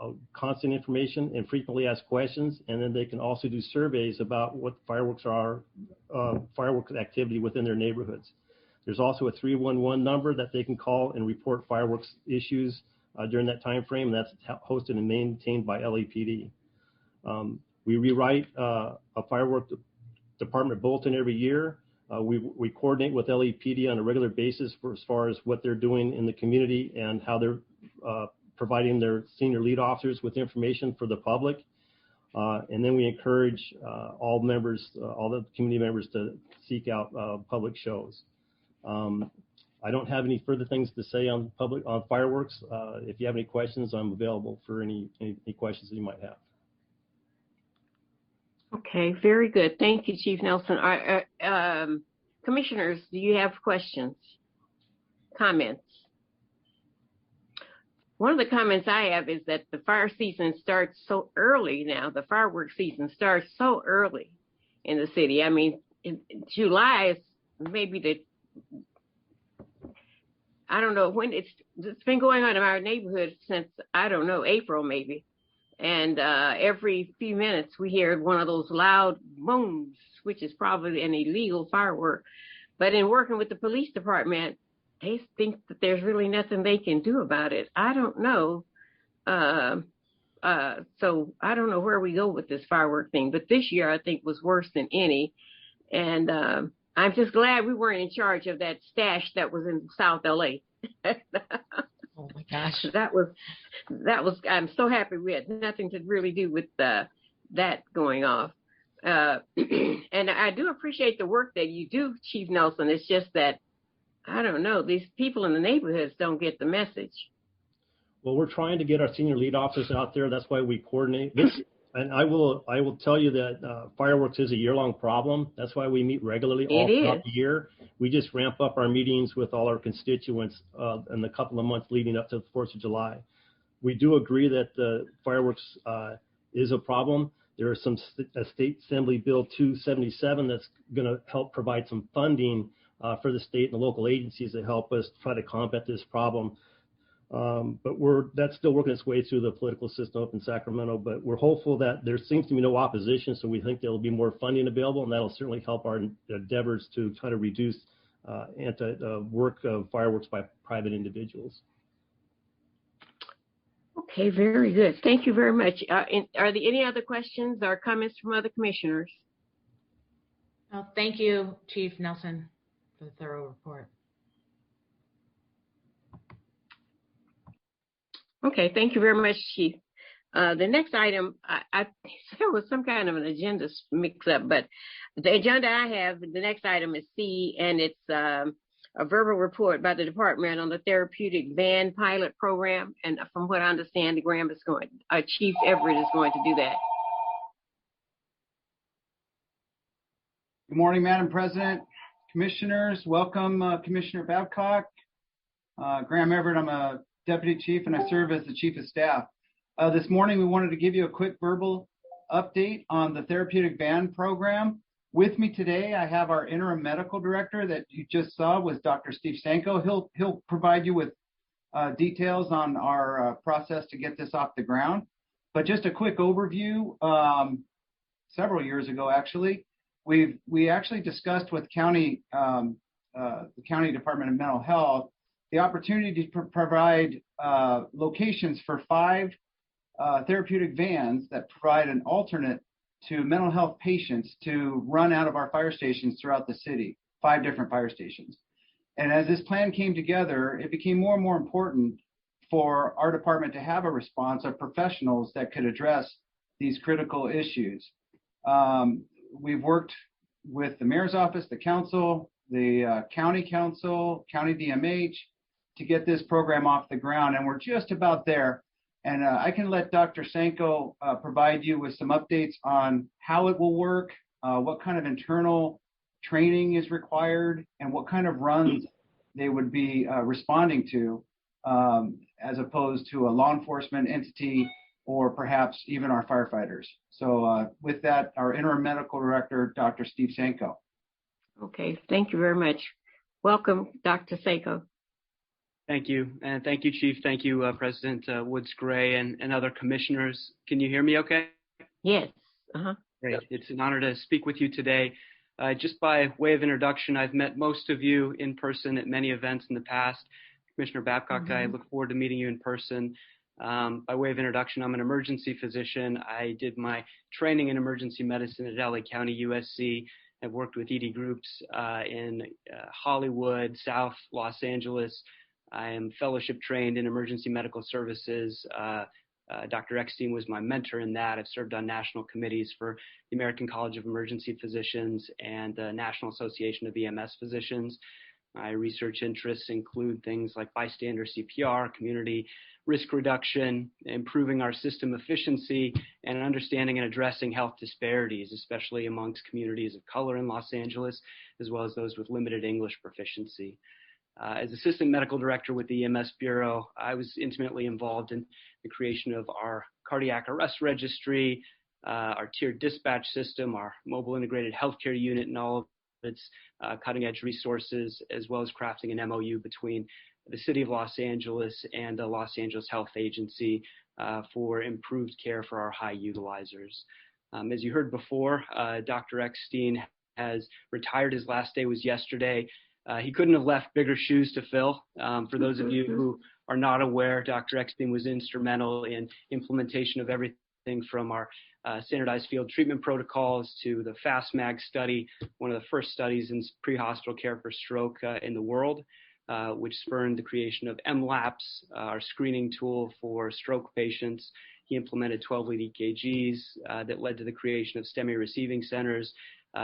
of constant information and frequently asked questions, and then they can also do surveys about what fireworks are, fireworks activity within their neighborhoods. There's also a 311 number that they can call and report fireworks issues during that time frame, and that's hosted and maintained by LAPD. We rewrite a fireworks department bulletin every year. We coordinate with LAPD on a regular basis as far as what they're doing in the community and how they're providing their senior lead officers with information for the public. And then we encourage all the community members to seek out public shows. I don't have any further things to say on fireworks. If you have any questions, I'm available for any questions that you might have. Okay, very good. Thank you, Chief Nelson. Commissioners, do you have questions, comments? One of the comments I have is that the fire season starts so early now. The fireworks season starts so early in the city. I mean, in July is maybe I don't know when it's been going on in our neighborhood since, I don't know, April maybe. And every few minutes we hear one of those loud booms, which is probably an illegal firework. But in working with the police department, they think that there's really nothing they can do about it. I don't know. So I don't know where we go with this firework thing. But this year I think was worse than any. And I'm just glad we weren't in charge of that stash that was in South LA. Oh my gosh. That was, I'm so happy we had nothing to really do with that going off. And I do appreciate the work that you do, Chief Nelson. It's just that, I don't know, these people in the neighborhoods don't get the message. Well, we're trying to get our senior lead officers out there. That's why we coordinate this. And I will tell you that fireworks is a year-long problem. That's why we meet regularly all throughout the year. We just ramp up our meetings with all our constituents in the couple of months leading up to the 4th of July. We do agree that fireworks is a problem. There is a State Assembly Bill 277 that's going to help provide some funding for the state and the local agencies to help us try to combat this problem. But that's still working its way through the political system up in Sacramento, but we're hopeful that there seems to be no opposition, so we think there will be more funding available, and that'll certainly help our endeavors to try to reduce work of fireworks by private individuals. Okay, very good. Thank you very much. Are there any other questions or comments from other commissioners? Well, thank you, Chief Nelson, for the thorough report. Okay, thank you very much, Chief. The next item, there was some kind of an agenda mix-up, but the agenda I have, the next item is C, and it's a verbal report by the department on the therapeutic van pilot program. And from what I understand, Chief Everett is going to do that. Good morning, Madam President, Commissioners. Welcome, Commissioner Babcock. Graham Everett, I'm a Deputy Chief, and I serve as the Chief of Staff. This morning, we wanted to give you a quick verbal update on the therapeutic van program. With me today, I have our interim medical director that you just saw was Dr. Steve Stanko. He'll provide you with details on our process to get this off the ground. But just a quick overview. several years ago, actually, we actually discussed with the County Department of Mental Health the opportunity to provide locations for 5 therapeutic vans that provide an alternate to mental health patients to run out of our fire stations throughout the city, 5 different fire stations. And as this plan came together, it became more and more important for our department to have a response of professionals that could address these critical issues. We've worked with the mayor's office, the council, the county council, county DMH to get this program off the ground, and we're just about there. And I can let Dr. Sanko provide you with some updates on how it will work, what kind of internal training is required, and what kind of runs they would be responding to, as opposed to a law enforcement entity or perhaps even our firefighters. So with that, our interim medical director, Dr. Steve Sanko. Okay, thank you very much. Welcome, Dr. Sanko. Thank you, and thank you, Chief. Thank you, President Woods Gray and other commissioners. Can you hear me okay? Yes. Great. It's an honor to speak with you today. Just by way of introduction, I've met most of you in person at many events in the past. Commissioner Babcock, I look forward to meeting you in person. By way of introduction, I'm an emergency physician. I did my training in emergency medicine at LA County USC. I've worked with ED groups in Hollywood, South Los Angeles. I am fellowship trained in emergency medical services. Dr. Eckstein was my mentor in that. I've served on national committees for the American College of Emergency Physicians and the National Association of EMS Physicians. My research interests include things like bystander CPR, community risk reduction, improving our system efficiency, and understanding and addressing health disparities, especially amongst communities of color in Los Angeles, as well as those with limited English proficiency. As Assistant Medical Director with the EMS Bureau, I was intimately involved in the creation of our cardiac arrest registry, our tiered dispatch system, our mobile integrated healthcare unit, and all of its cutting-edge resources, as well as crafting an MOU between the City of Los Angeles and the Los Angeles Health Agency for improved care for our high utilizers. As you heard before, Dr. Eckstein has retired. His last day was yesterday. He couldn't have left bigger shoes to fill. For those of you who are not aware, Dr. Eckstein was instrumental in implementation of everything from our standardized field treatment protocols to the FAST-MAG study, one of the first studies in pre-hospital care for stroke in the world, which spurned the creation of MLAPS, our screening tool for stroke patients. He implemented 12-lead EKGs that led to the creation of STEMI receiving centers.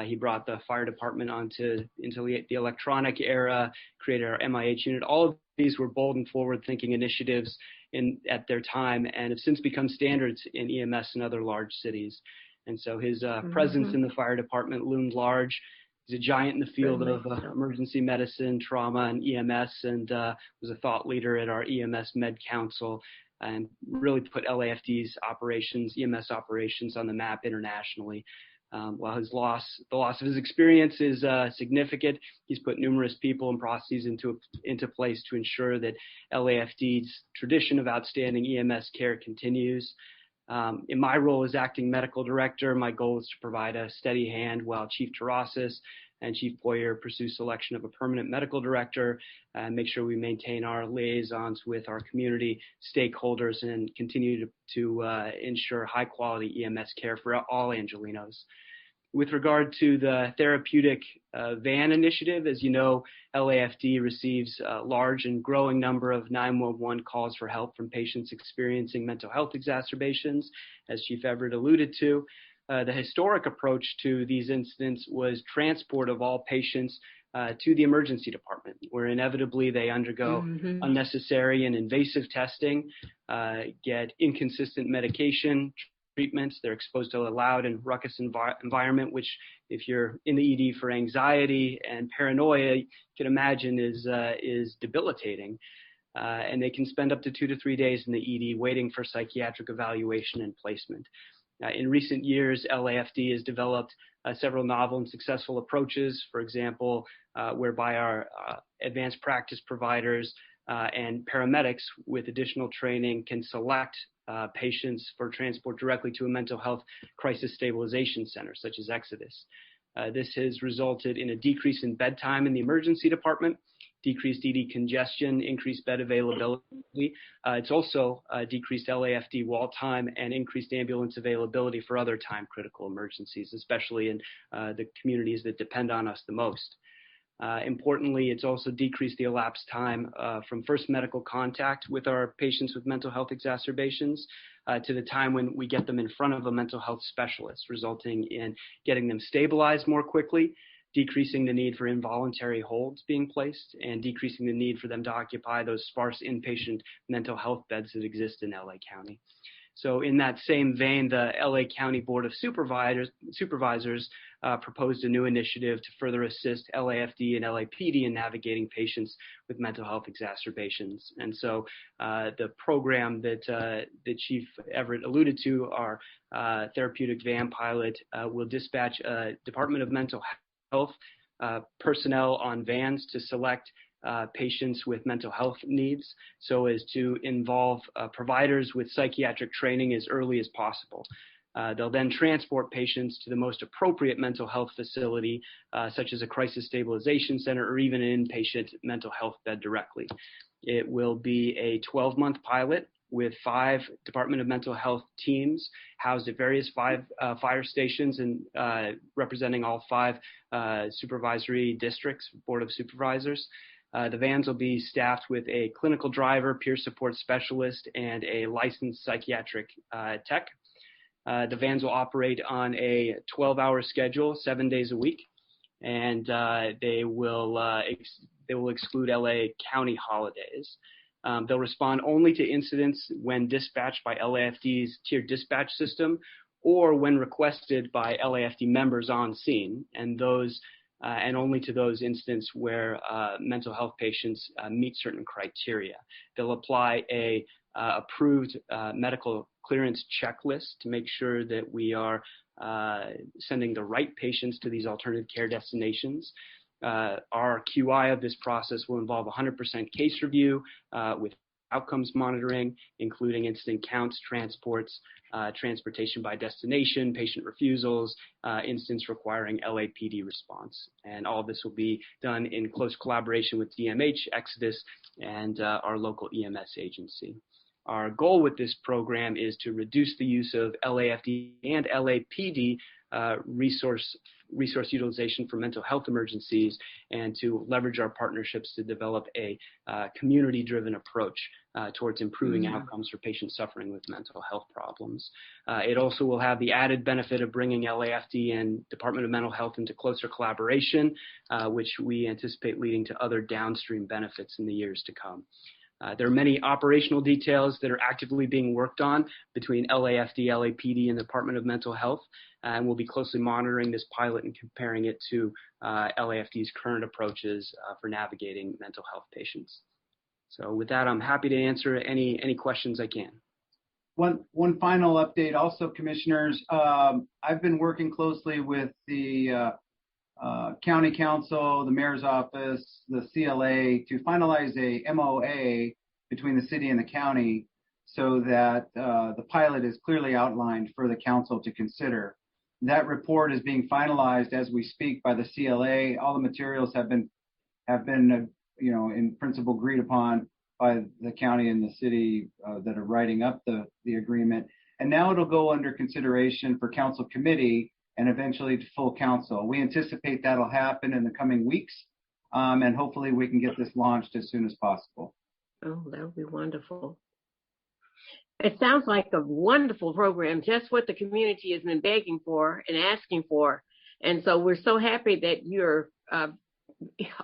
He brought the fire department into the electronic era, created our MIH unit. All of these were bold and forward-thinking initiatives at their time and have since become standards in EMS in other large cities. And so his presence in the fire department loomed large. He's a giant in the field of emergency medicine, trauma, and EMS, and was a thought leader at our EMS Med Council and really put LAFD's operations, EMS operations, on the map internationally. While the loss of his experience is significant, he's put numerous people and processes into place to ensure that LAFD's tradition of outstanding EMS care continues. In my role as acting medical director, my goal is to provide a steady hand while Chief Terrasas and Chief Boyer pursue selection of a permanent medical director and make sure we maintain our liaisons with our community stakeholders and continue to ensure high quality EMS care for all Angelenos. With regard to the therapeutic van initiative, as you know, LAFD receives a large and growing number of 911 calls for help from patients experiencing mental health exacerbations, as Chief Everett alluded to. The historic approach to these incidents was transport of all patients to the emergency department, where inevitably they undergo unnecessary and invasive testing, get inconsistent medication treatments. They're exposed to a loud and ruckus environment, which if you're in the ED for anxiety and paranoia, you can imagine is debilitating. And they can spend up to 2 to 3 days in the ED waiting for psychiatric evaluation and placement. In recent years, LAFD has developed several novel and successful approaches, for example, whereby our advanced practice providers and paramedics with additional training can select patients for transport directly to a mental health crisis stabilization center, such as Exodus. This has resulted in a decrease in bed time in the emergency department, decreased ED congestion, increased bed availability. It's also decreased LAFD wall time and increased ambulance availability for other time-critical emergencies, especially in the communities that depend on us the most. Importantly, it's also decreased the elapsed time from first medical contact with our patients with mental health exacerbations to the time when we get them in front of a mental health specialist, resulting in getting them stabilized more quickly, decreasing the need for involuntary holds being placed, and decreasing the need for them to occupy those sparse inpatient mental health beds that exist in LA County. So in that same vein, the LA County Board of Supervisors proposed a new initiative to further assist LAFD and LAPD in navigating patients with mental health exacerbations. And so the program that Chief Everett alluded to, our therapeutic van pilot, will dispatch Department of Mental Health personnel on vans to select patients with mental health needs so as to involve providers with psychiatric training as early as possible. They'll then transport patients to the most appropriate mental health facility, such as a crisis stabilization center or even an inpatient mental health bed directly. It will be a 12-month pilot with 5 Department of Mental Health teams housed at various 5 fire stations and representing all 5 supervisory districts, Board of Supervisors. The vans will be staffed with a clinical driver, peer support specialist, and a licensed psychiatric tech. The vans will operate on a 12-hour schedule, 7 days a week, and they will exclude LA County holidays. They'll respond only to incidents when dispatched by LAFD's tiered dispatch system or when requested by LAFD members on scene, and only to those instances where mental health patients meet certain criteria. They'll apply a approved medical clearance checklist to make sure that we are sending the right patients to these alternative care destinations. Our QI of this process will involve 100% case review with outcomes monitoring, including incident counts, transports, transportation by destination, patient refusals, incidents requiring LAPD response. And all of this will be done in close collaboration with DMH, Exodus, and our local EMS agency. Our goal with this program is to reduce the use of LAFD and LAPD resource utilization for mental health emergencies and to leverage our partnerships to develop a community-driven approach towards improving outcomes for patients suffering with mental health problems. It also will have the added benefit of bringing LAFD and Department of Mental Health into closer collaboration, which we anticipate leading to other downstream benefits in the years to come. There are many operational details that are actively being worked on between LAFD, LAPD, and the Department of Mental Health, and we'll be closely monitoring this pilot and comparing it to LAFD's current approaches for navigating mental health patients. So with that, I'm happy to answer any questions I can. One final update also, Commissioners. I've been working closely with the County Council, the Mayor's Office, the CLA to finalize a MOA between the city and the county so that the pilot is clearly outlined for the council to consider. That report is being finalized as we speak by the CLA. All the materials have been in principle agreed upon by the county and the city that are writing up the agreement. And now it'll go under consideration for council committee and eventually to full council. We anticipate that'll happen in the coming weeks, and hopefully we can get this launched as soon as possible. Oh, that would be wonderful. It sounds like a wonderful program, just what the community has been begging for and asking for. And so we're so happy that you're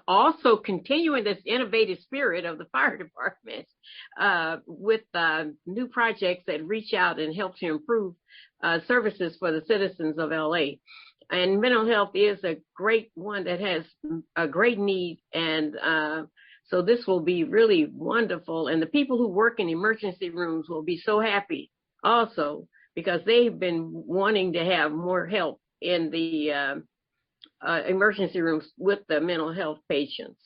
also continuing this innovative spirit of the fire department with new projects that reach out and help to improve services for the citizens of LA. And mental health is a great one that has a great need. And so this will be really wonderful. And the people who work in emergency rooms will be so happy also because they've been wanting to have more help in the emergency rooms with the mental health patients.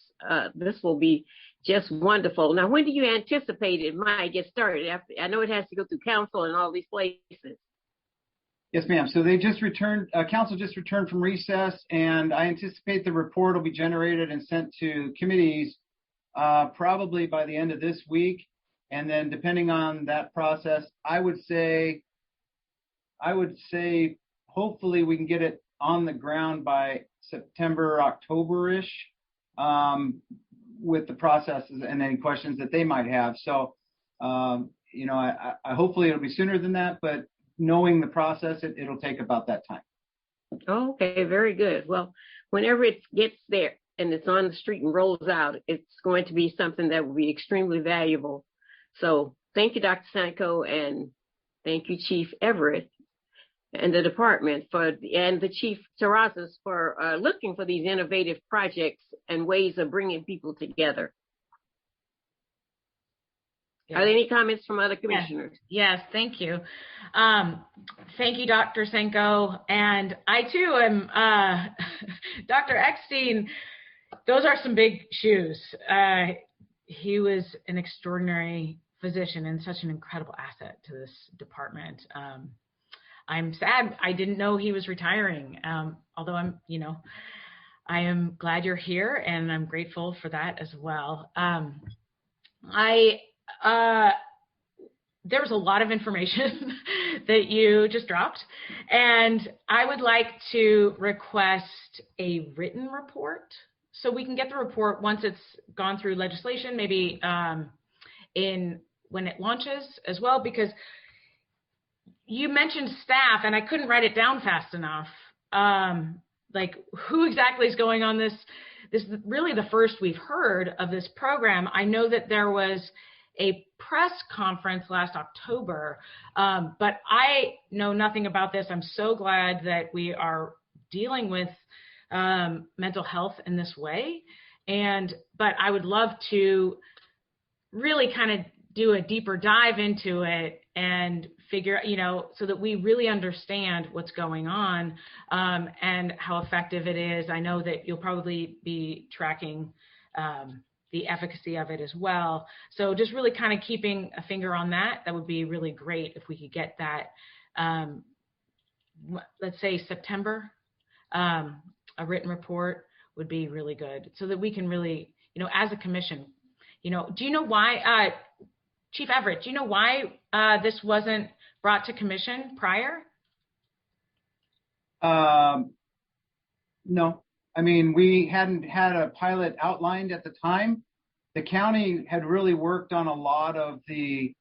This will be just wonderful. Now, when do you anticipate it might get started? I know it has to go through council and all these places. Yes, ma'am. So they just returned, council just returned from recess, and I anticipate the report will be generated and sent to committees probably by the end of this week. And then depending on that process, I would say hopefully we can get it on the ground by September, October-ish with the processes and any questions that they might have. So, you know, I hopefully it'll be sooner than that, but knowing the process, it'll take about that time. Okay, very good. Well, whenever it gets there and it's on the street and rolls out, it's going to be something that will be extremely valuable. So thank you, Dr. Sanko, and thank you, Chief Everett and the department and the Chief Terrazas for looking for these innovative projects and ways of bringing people together. Are there any comments from other commissioners? Yes, thank you. Thank you, Dr. Sanko. And I too am, Dr. Eckstein, those are some big shoes. He was an extraordinary physician and such an incredible asset to this department. I'm sad I didn't know he was retiring, although I am glad you're here and I'm grateful for that as well. There was a lot of information that you just dropped, and I would like to request a written report so we can get the report once it's gone through legislation, maybe when it launches as well, because you mentioned staff and I couldn't write it down fast enough. Like who exactly is going on this? This is really the first we've heard of this program. I know that there was a press conference last October, but I know nothing about this. I'm so glad that we are dealing with mental health in this way. But I would love to really kind of do a deeper dive into it and figure, so that we really understand what's going on and how effective it is. I know that you'll probably be tracking the efficacy of it as well. So just really kind of keeping a finger on that. That would be really great if we could get that, let's say September, a written report would be really good so that we can really, as a commission, do you know why, Chief Everett, do you know why this wasn't brought to commission prior? No. I mean, we hadn't had a pilot outlined at the time. The county had really worked on a lot of the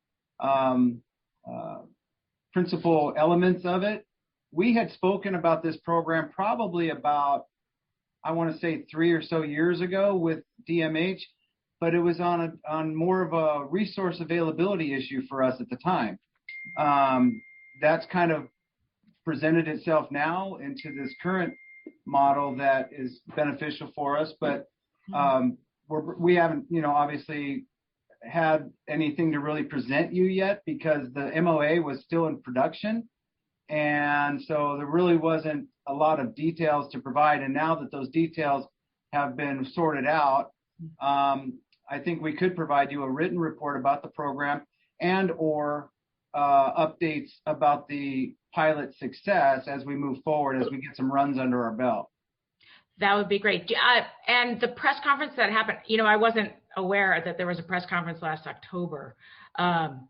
principal elements of it. We had spoken about this program probably about, I want to say 3 or so years ago with DMH, but it was on more of a resource availability issue for us at the time. That's kind of presented itself now into this current model that is beneficial for us, but we haven't, obviously had anything to really present you yet because the MOA was still in production. And so there really wasn't a lot of details to provide. And now that those details have been sorted out, I think we could provide you a written report about the program and or updates about the pilot success as we move forward, as we get some runs under our belt. That would be great. And the press conference that happened, I wasn't aware that there was a press conference last October. Can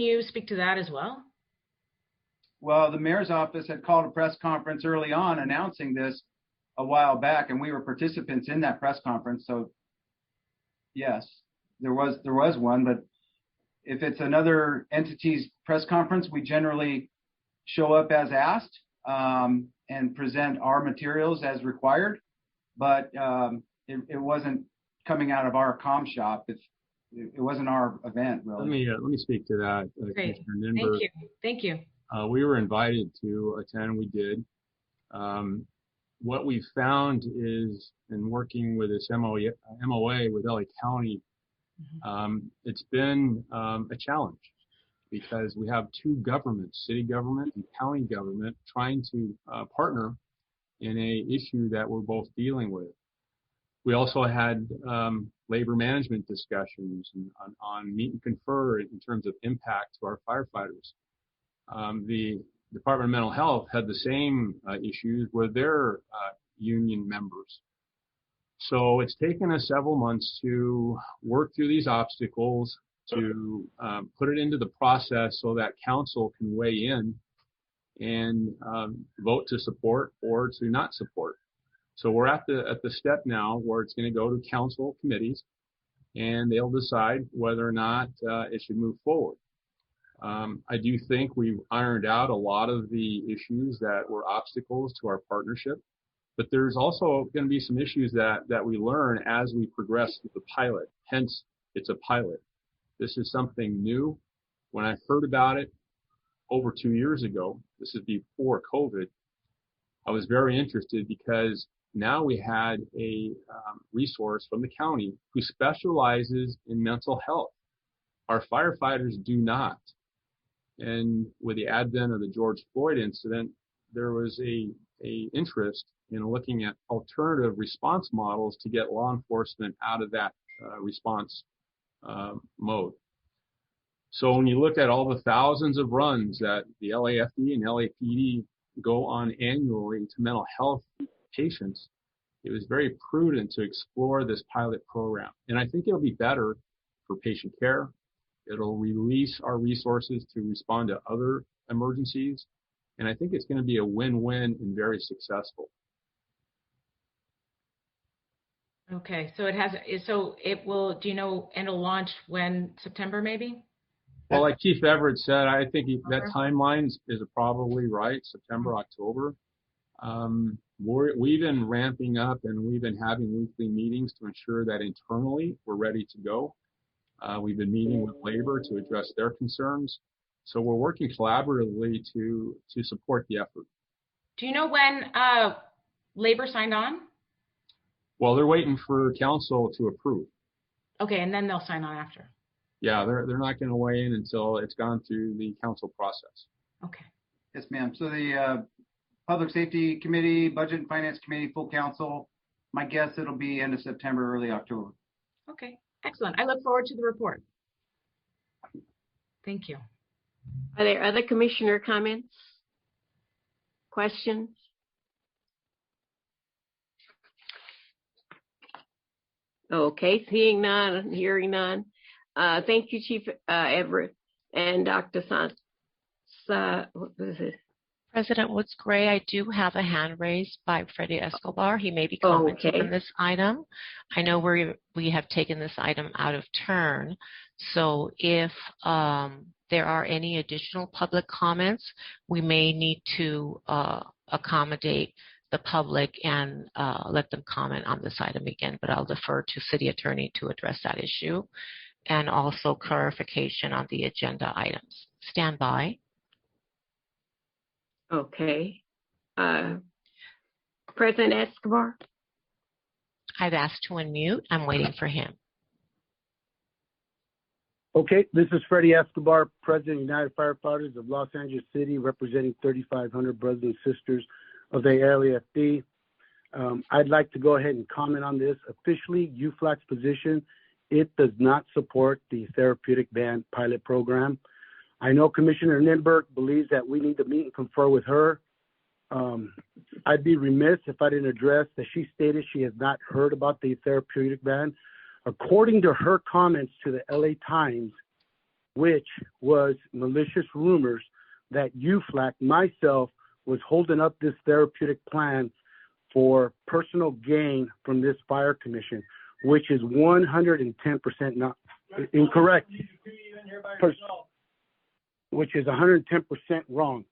you speak to that as well? Well, the mayor's office had called a press conference early on announcing this a while back, and we were participants in that press conference. So yes, there was one, but if it's another entity's press conference, we generally show up as asked and present our materials as required. But it wasn't coming out of our comm shop. It wasn't our event, really. Let me speak to that. Great. Thank you. We were invited to attend. We did. What we found is, in working with this MOA with LA County, it's been a challenge because we have two governments, city government and county government, trying to partner in a issue that we're both dealing with. We also had labor management discussions and on meet and confer in terms of impact to our firefighters. The Department of Mental Health had the same issues with their union members. So it's taken us several months to work through these obstacles, to put it into the process so that council can weigh in and vote to support or to not support. So we're at the step now where it's going to go to council committees, and they'll decide whether or not it should move forward. I do think we've ironed out a lot of the issues that were obstacles to our partnership, but there's also going to be some issues that we learn as we progress with the pilot. Hence, it's a pilot. This is something new. When I heard about it over 2 years ago, this is before COVID, I was very interested because now we had a resource from the county who specializes in mental health. Our firefighters do not. And with the advent of the George Floyd incident, there was a interest in looking at alternative response models to get law enforcement out of that response mode. So when you look at all the thousands of runs that the LAFD and LAPD go on annually to mental health patients, it was very prudent to explore this pilot program. And I think it'll be better for patient care. It'll release our resources to respond to other emergencies. And I think it's going to be a win-win and very successful. Okay, so it will, do you know, and it'll launch when, September maybe? Well, like Chief Everett said, I think that timeline is probably right, September, October. We've been ramping up and we've been having weekly meetings to ensure that internally we're ready to go. We've been meeting with labor to address their concerns. So we're working collaboratively to support the effort. Do you know when labor signed on? Well, they're waiting for council to approve. Okay, and then they'll sign on after. Yeah, they're not going to weigh in until it's gone through the council process. Okay. Yes, ma'am. So the Public Safety Committee, Budget and Finance Committee, full council, my guess it'll be end of September, early October. Okay, excellent. I look forward to the report. Thank you. Are there other commissioner comments? Questions? Okay, seeing none, hearing none. Thank you, Chief Everett and Dr. What is it? President Woods Gray, I do have a hand raised by Freddie Escobar. He may be commenting on this item. I know we have taken this item out of turn. So if there are any additional public comments, we may need to accommodate the public and let them comment on this item again, but I'll defer to City Attorney to address that issue and also clarification on the agenda items. Stand by. Okay. President Escobar? I've asked to unmute. I'm waiting for him. Okay, this is Freddie Escobar, President of United Firefighters of Los Angeles City, representing 3,500 brothers and sisters of the LAFD. I'd like to go ahead and comment on this. Officially, UFLAC's position, it does not support the therapeutic ban pilot program. I know Commissioner Ninberg believes that we need to meet and confer with her. I'd be remiss if I didn't address that she stated she has not heard about the therapeutic ban. According to her comments to the LA Times, which was malicious rumors that UFLAC, myself, was holding up this therapeutic plan for personal gain from this fire commission, which is 110% not incorrect, which is 110% wrong.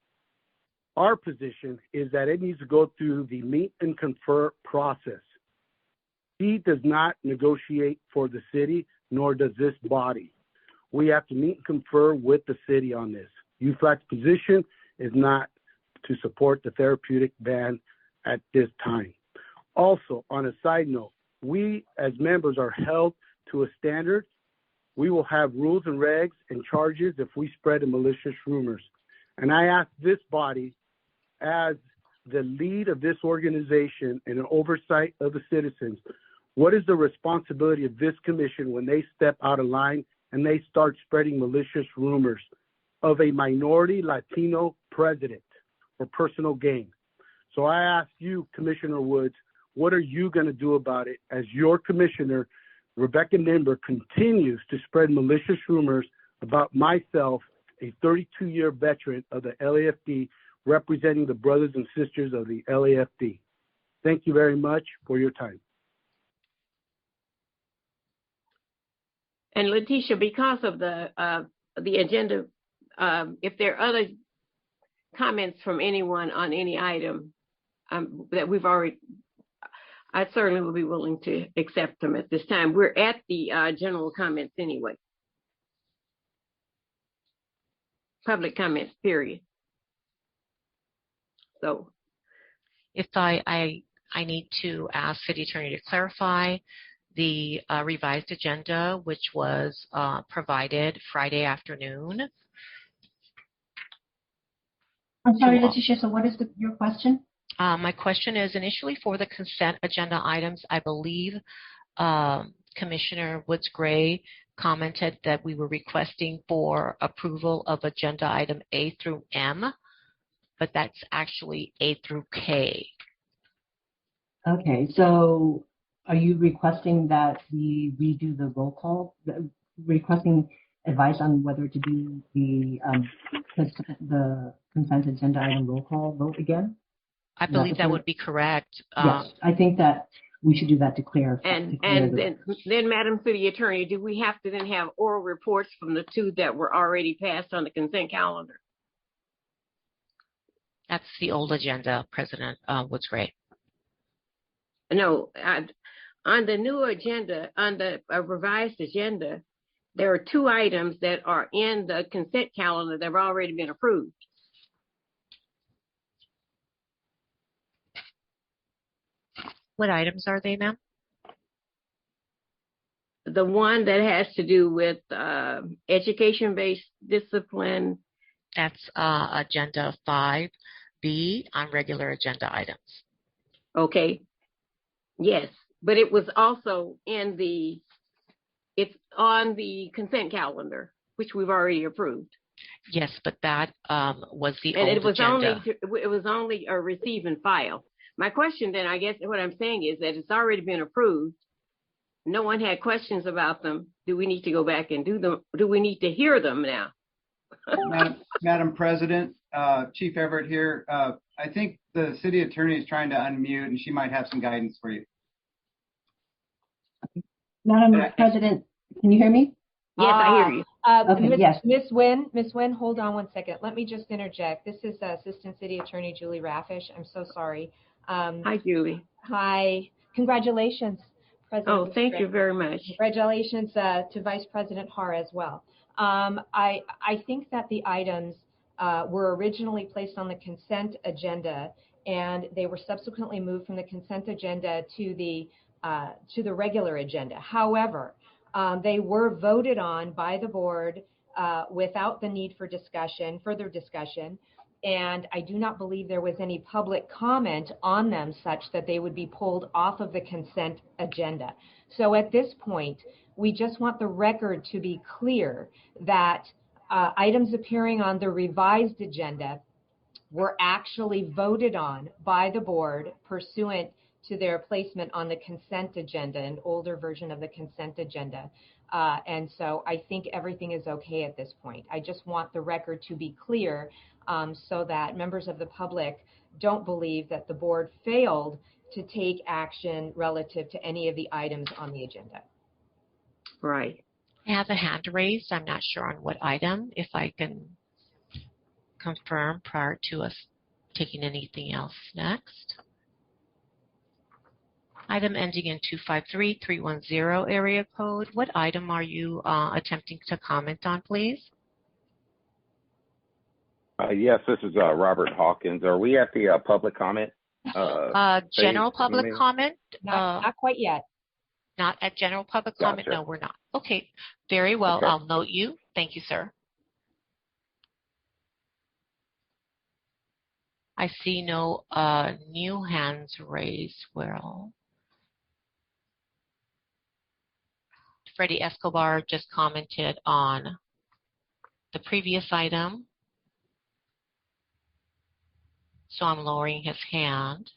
Our position is that it needs to go through the meet and confer process. He does not negotiate for the city, nor does this body. We have to meet and confer with the city on this. UFLAC's position is not to support the therapeutic ban at this time. Also, on a side note, we as members are held to a standard. We will have rules and regs and charges if we spread malicious rumors. And I ask this body, as the lead of this organization and an oversight of the citizens, What is the responsibility of this commission when they step out of line and they start spreading malicious rumors of a minority Latino president for personal gain? So I ask you, Commissioner Woods, what are you going to do about it as your commissioner, Rebecca Nimber, continues to spread malicious rumors about myself, a 32-year veteran of the LAFD, representing the brothers and sisters of the LAFD? Thank you very much for your time. And Letitia, because of the agenda, if there are other comments from anyone on any item that we've already, I certainly will be willing to accept them at this time. We're at the general comments anyway. Public comments, period. So, if I need to ask City Attorney to clarify the revised agenda, which was provided Friday afternoon. I'm sorry, Letitia, so what is your question? My question is, initially for the consent agenda items, I believe Commissioner Woods-Gray commented that we were requesting for approval of agenda item A through M, but that's actually A through K. Okay, so are you requesting that we redo the roll call, requesting advice on whether to do the consent agenda item roll call vote again? I believe that would be correct. Yes, I think that we should do that to clear. And then, Madam City Attorney, do we have to then have oral reports from the two that were already passed on the consent calendar? That's the old agenda, President Woods-Gray. No, on the new agenda, on the revised agenda, there are two items that are in the consent calendar that have already been approved. What items are they, ma'am? The one that has to do with education-based discipline. That's agenda 5B on regular agenda items. Okay. Yes, but it was also it's on the consent calendar, which we've already approved. Yes, but that was the and old it was agenda. It was only a receive and file. My question then, I guess what I'm saying is that it's already been approved. No one had questions about them. Do we need to go back and do them? Do we need to hear them now? Madam President, Chief Everett here. I think the city attorney is trying to unmute and she might have some guidance for you. Madam President, can you hear me? Yes, I hear you. Okay, yes. Ms. Nguyen, hold on one second. Let me just interject. This is Assistant City Attorney Julie Raffish. I'm so sorry. Hi, Julie. Hi. Congratulations, President. Oh, thank you very much. Congratulations to Vice President Hara as well. I think that the items were originally placed on the consent agenda, and they were subsequently moved from the consent agenda to the regular agenda. However, they were voted on by the board without the need for further discussion, and I do not believe there was any public comment on them such that they would be pulled off of the consent agenda. So at this point, we just want the record to be clear that items appearing on the revised agenda were actually voted on by the board pursuant to their placement on the consent agenda, an older version of the consent agenda. And so I think everything is okay at this point. I just want the record to be clear so that members of the public don't believe that the board failed to take action relative to any of the items on the agenda. Right. I have a hand raised. I'm not sure on what item, if I can confirm prior to us taking anything else next. Item ending in 253310 area code. What item are you attempting to comment on, please? Yes, this is Robert Hawkins. Are we at the public comment? General public comment? Not quite yet. Not at general public comment? Gotcha. No, we're not. Okay, very well. Okay. I'll note you. Thank you, sir. I see no new hands raised. Well, Freddie Escobar just commented on the previous item. So I'm lowering his hand.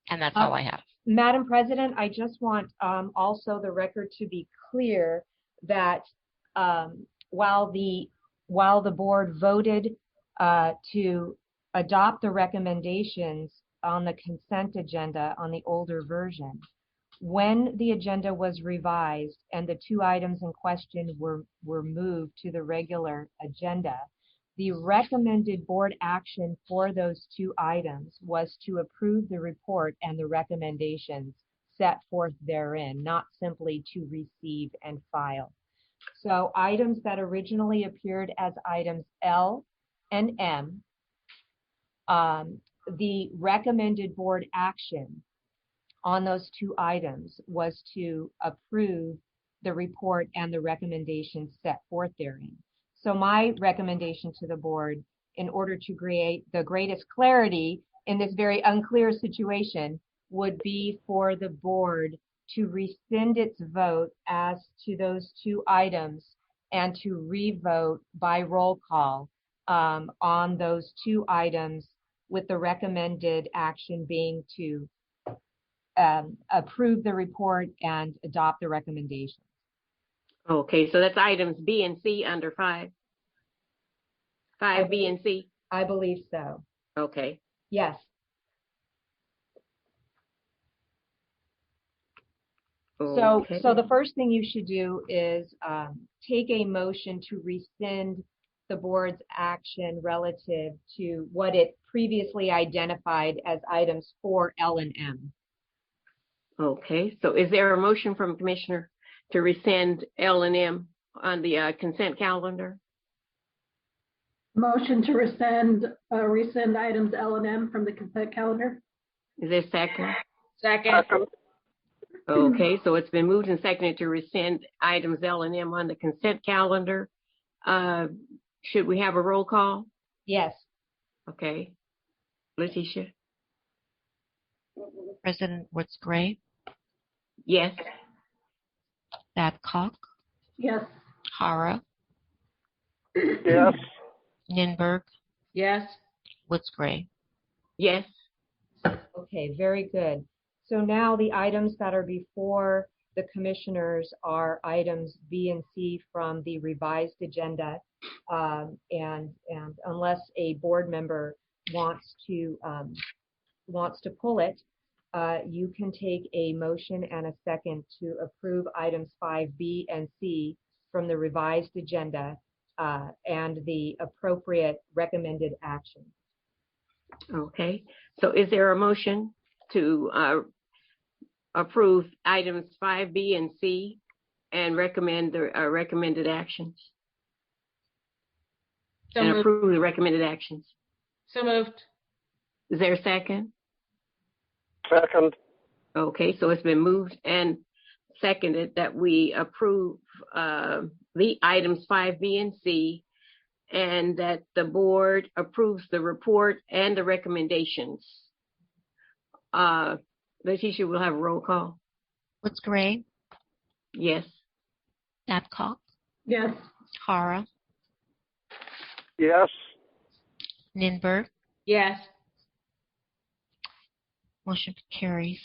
And that's all I have. Madam President, I just want also the record to be clear that while the board voted to adopt the recommendations on the consent agenda on the older version, when the agenda was revised and the two items in question were moved to the regular agenda, the recommended board action for those two items was to approve the report and the recommendations set forth therein, not simply to receive and file. So items that originally appeared as items L and M, the recommended board action on those two items was to approve the report and the recommendations set forth therein. So my recommendation to the board, in order to create the greatest clarity in this very unclear situation, would be for the board to rescind its vote as to those two items and to re-vote by roll call on those two items, with the recommended action being to approve the report and adopt the recommendations. Okay, so that's items B and C under 5. 5B and C? I believe so. Okay. Yes. Okay. So the first thing you should do is take a motion to rescind the board's action relative to what it previously identified as items 4, L, and M. Okay, so is there a motion from Commissioner to rescind L and M on the consent calendar? Motion to rescind items L and M from the consent calendar. Is there a second? Second. Okay, so it's been moved and seconded to rescind items L and M on the consent calendar. Should we have a roll call? Yes. Okay. Letitia? President Woods Gray? Yes. Babcock? Yes. Hara? Yes. Ninberg? Yes. Woods Gray? Yes. Okay, very good. So now the items that are before the commissioners are items B and C from the revised agenda. And unless a board member wants to pull it, you can take a motion and a second to approve items 5B and C from the revised agenda and the appropriate recommended action. Okay, so is there a motion to approve items 5B and C and recommend the recommended actions? So and moved. Approve the recommended actions. So moved. Is there a second? Second. Okay, so it's been moved and seconded that we approve the items 5B and C, and that the board approves the report and the recommendations. Letitia, we'll have a roll call. Woods Gray? Yes. Babcock? Yes. Hara? Yes. Ninberg? Yes. Motion carries.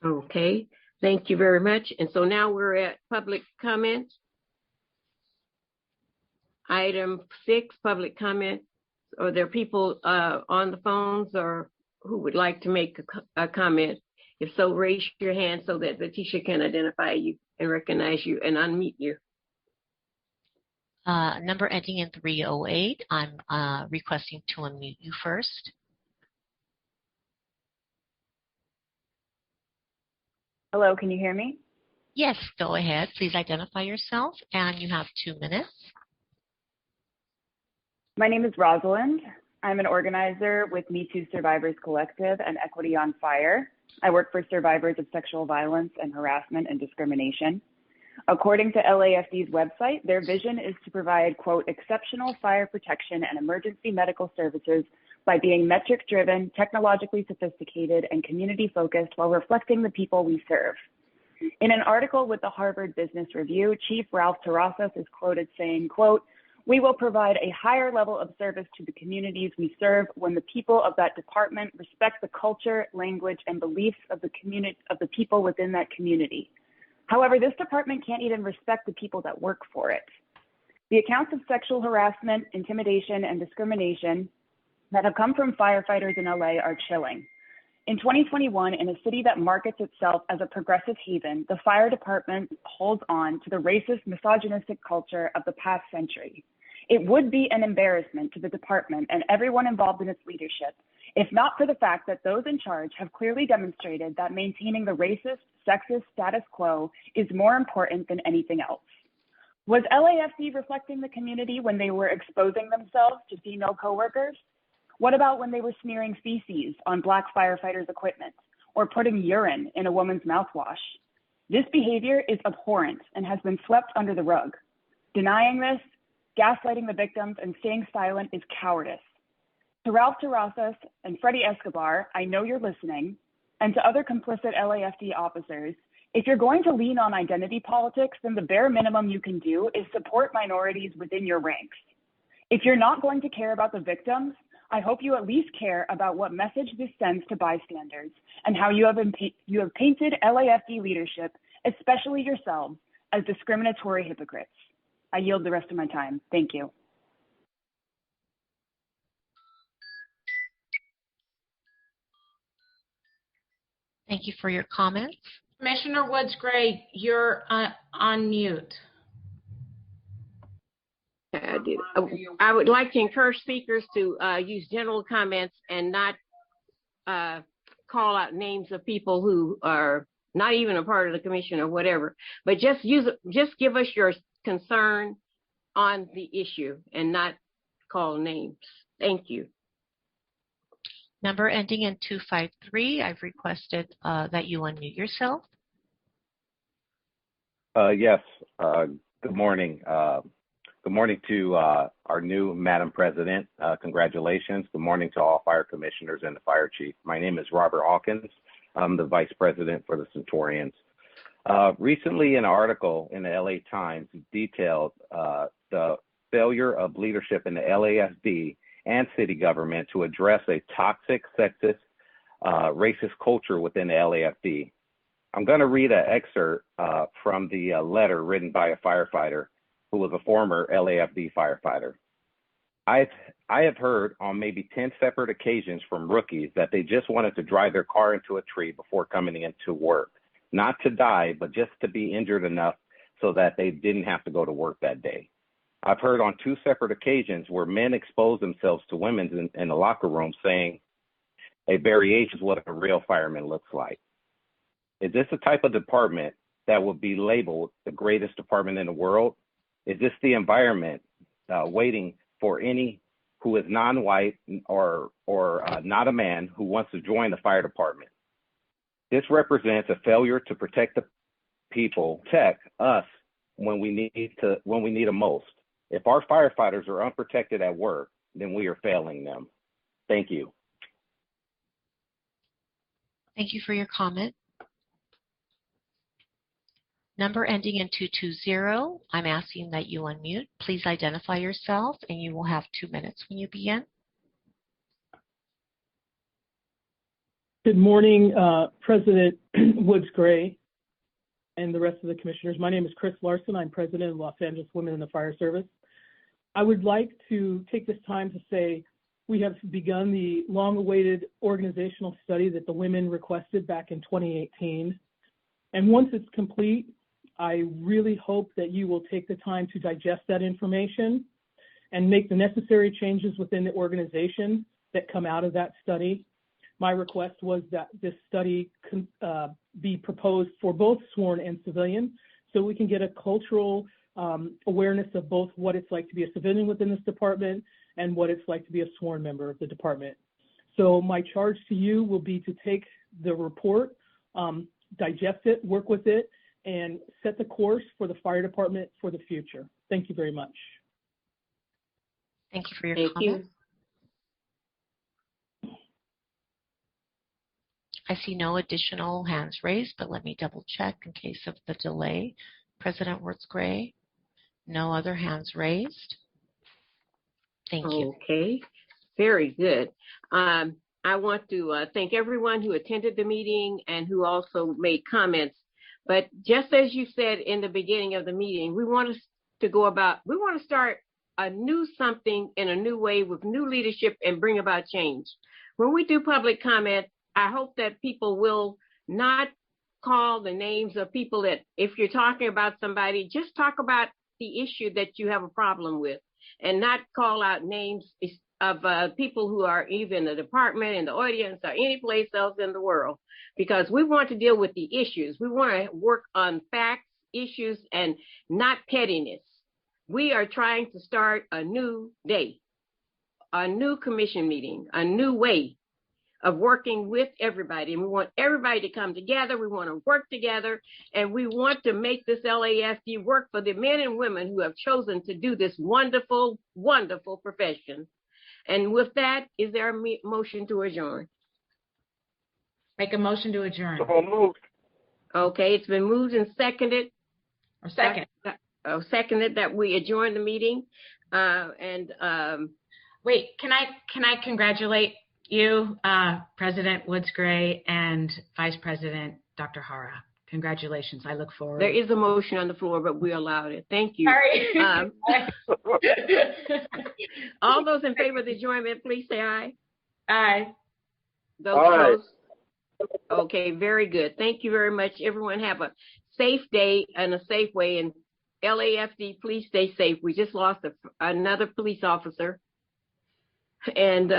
Okay, thank you very much. And so now we're at public comment. Item 6, public comment. Are there people on the phones or who would like to make a comment? If so, raise your hand so that Letitia can identify you and recognize you and unmute you. Number ending in 308, I'm requesting to unmute you first. Hello, can you hear me? Yes, go ahead. Please identify yourself, and you have 2 minutes. My name is Rosalind. I'm an organizer with Me Too Survivors Collective and Equity on Fire. I work for survivors of sexual violence and harassment and discrimination. According to LAFD's website, their vision is to provide, quote, exceptional fire protection and emergency medical services by being metric-driven, technologically sophisticated, and community-focused while reflecting the people we serve. In an article with the Harvard Business Review, Chief Ralph Terrazas is quoted saying, quote, "We will provide a higher level of service to the communities we serve when the people of that department respect the culture, language, and beliefs of the people within that community. However, this department can't even respect the people that work for it." The accounts of sexual harassment, intimidation, and discrimination that have come from firefighters in LA are chilling. In 2021, in a city that markets itself as a progressive haven, the fire department holds on to the racist, misogynistic culture of the past century. It would be an embarrassment to the department and everyone involved in its leadership, if not for the fact that those in charge have clearly demonstrated that maintaining the racist, sexist status quo is more important than anything else. Was LAFD reflecting the community when they were exposing themselves to female coworkers? What about when they were smearing feces on Black firefighters' equipment or putting urine in a woman's mouthwash? This behavior is abhorrent and has been swept under the rug. Denying this, gaslighting the victims, and staying silent is cowardice. To Ralph Terrazas and Freddie Escobar, I know you're listening, and to other complicit LAFD officers, if you're going to lean on identity politics, then the bare minimum you can do is support minorities within your ranks. If you're not going to care about the victims, I hope you at least care about what message this sends to bystanders and how you have painted LAFD leadership, especially yourselves, as discriminatory hypocrites. I yield the rest of my time. Thank you. Thank you for your comments. Commissioner Woods-Gray, you're on mute. I would like to encourage speakers to use general comments and not call out names of people who are not even a part of the commission or whatever, but just give us your concern on the issue and not call names. Thank you. Number ending in 253, I've requested that you unmute yourself. Yes. Good morning. Good morning to our new Madam President. Congratulations. Good morning to all fire commissioners and the fire chief. My name is Robert Hawkins. I'm the vice president for the Centurions. Recently, an article in the LA Times detailed the failure of leadership in the LAFD and city government to address a toxic, sexist, racist culture within the LAFD. I'm going to read an excerpt from the letter written by a firefighter who was a former LAFD firefighter. I have heard on maybe 10 separate occasions from rookies that they just wanted to drive their car into a tree before coming into work. Not to die, but just to be injured enough so that they didn't have to go to work that day. I've heard on 2 separate occasions where men expose themselves to women in the locker room saying a variation is what a real fireman looks like. Is this the type of department that would be labeled the greatest department in the world? Is this the environment waiting for any who is non-white or not a man who wants to join the fire department? This represents a failure to protect the people, protect us when we need them most. If our firefighters are unprotected at work, then we are failing them. Thank you. Thank you for your comment. Number ending in 220, I'm asking that you unmute. Please identify yourself, and you will have 2 minutes when you begin. Good morning, President Woods-Gray and the rest of the commissioners. My name is Chris Larson. I'm president of Los Angeles Women in the Fire Service. I would like to take this time to say we have begun the long-awaited organizational study that the women requested back in 2018. And once it's complete, I really hope that you will take the time to digest that information and make the necessary changes within the organization that come out of that study. My request was that this study be proposed for both sworn and civilian, so we can get a cultural awareness of both what it's like to be a civilian within this department and what it's like to be a sworn member of the department. So my charge to you will be to take the report, digest it, work with it, and set the course for the fire department for the future. Thank you very much. Thank you for your comment. I see no additional hands raised, but let me double check in case of the delay. President Woods-Gray, no other hands raised. Thank you. Okay, very good. I want to thank everyone who attended the meeting and who also made comments. But just as you said in the beginning of the meeting, we want to start a new something in a new way with new leadership and bring about change. When we do public comment, I hope that people will not call the names of people that, if you're talking about somebody, just talk about the issue that you have a problem with and not call out names of people who are either in the department, in the audience, or any place else in the world, because we want to deal with the issues. We want to work on facts, issues, and not pettiness. We are trying to start a new day, a new commission meeting, a new way of working with everybody. And we want everybody to come together. We want to work together. And we want to make this LAFD work for the men and women who have chosen to do this wonderful, wonderful profession. And with that, is there a motion to adjourn? Make a motion to adjourn. So moved. Okay, it's been moved and seconded. Or second. Seconded that we adjourn the meeting. Wait, can I congratulate you, President Woods-Gray and Vice President Dr. Hara? Congratulations. I look forward. There is a motion on the floor, but we allowed it. Thank you. Sorry. All those in favor of the adjournment, please say aye. Aye. Those opposed? Okay, very good. Thank you very much. Everyone have a safe day and a safe way. And LAFD, please stay safe. We just lost another police officer. And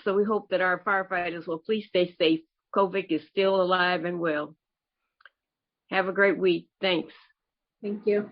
so we hope that our firefighters will please stay safe. COVID is still alive and well. Have a great week. Thanks. Thank you.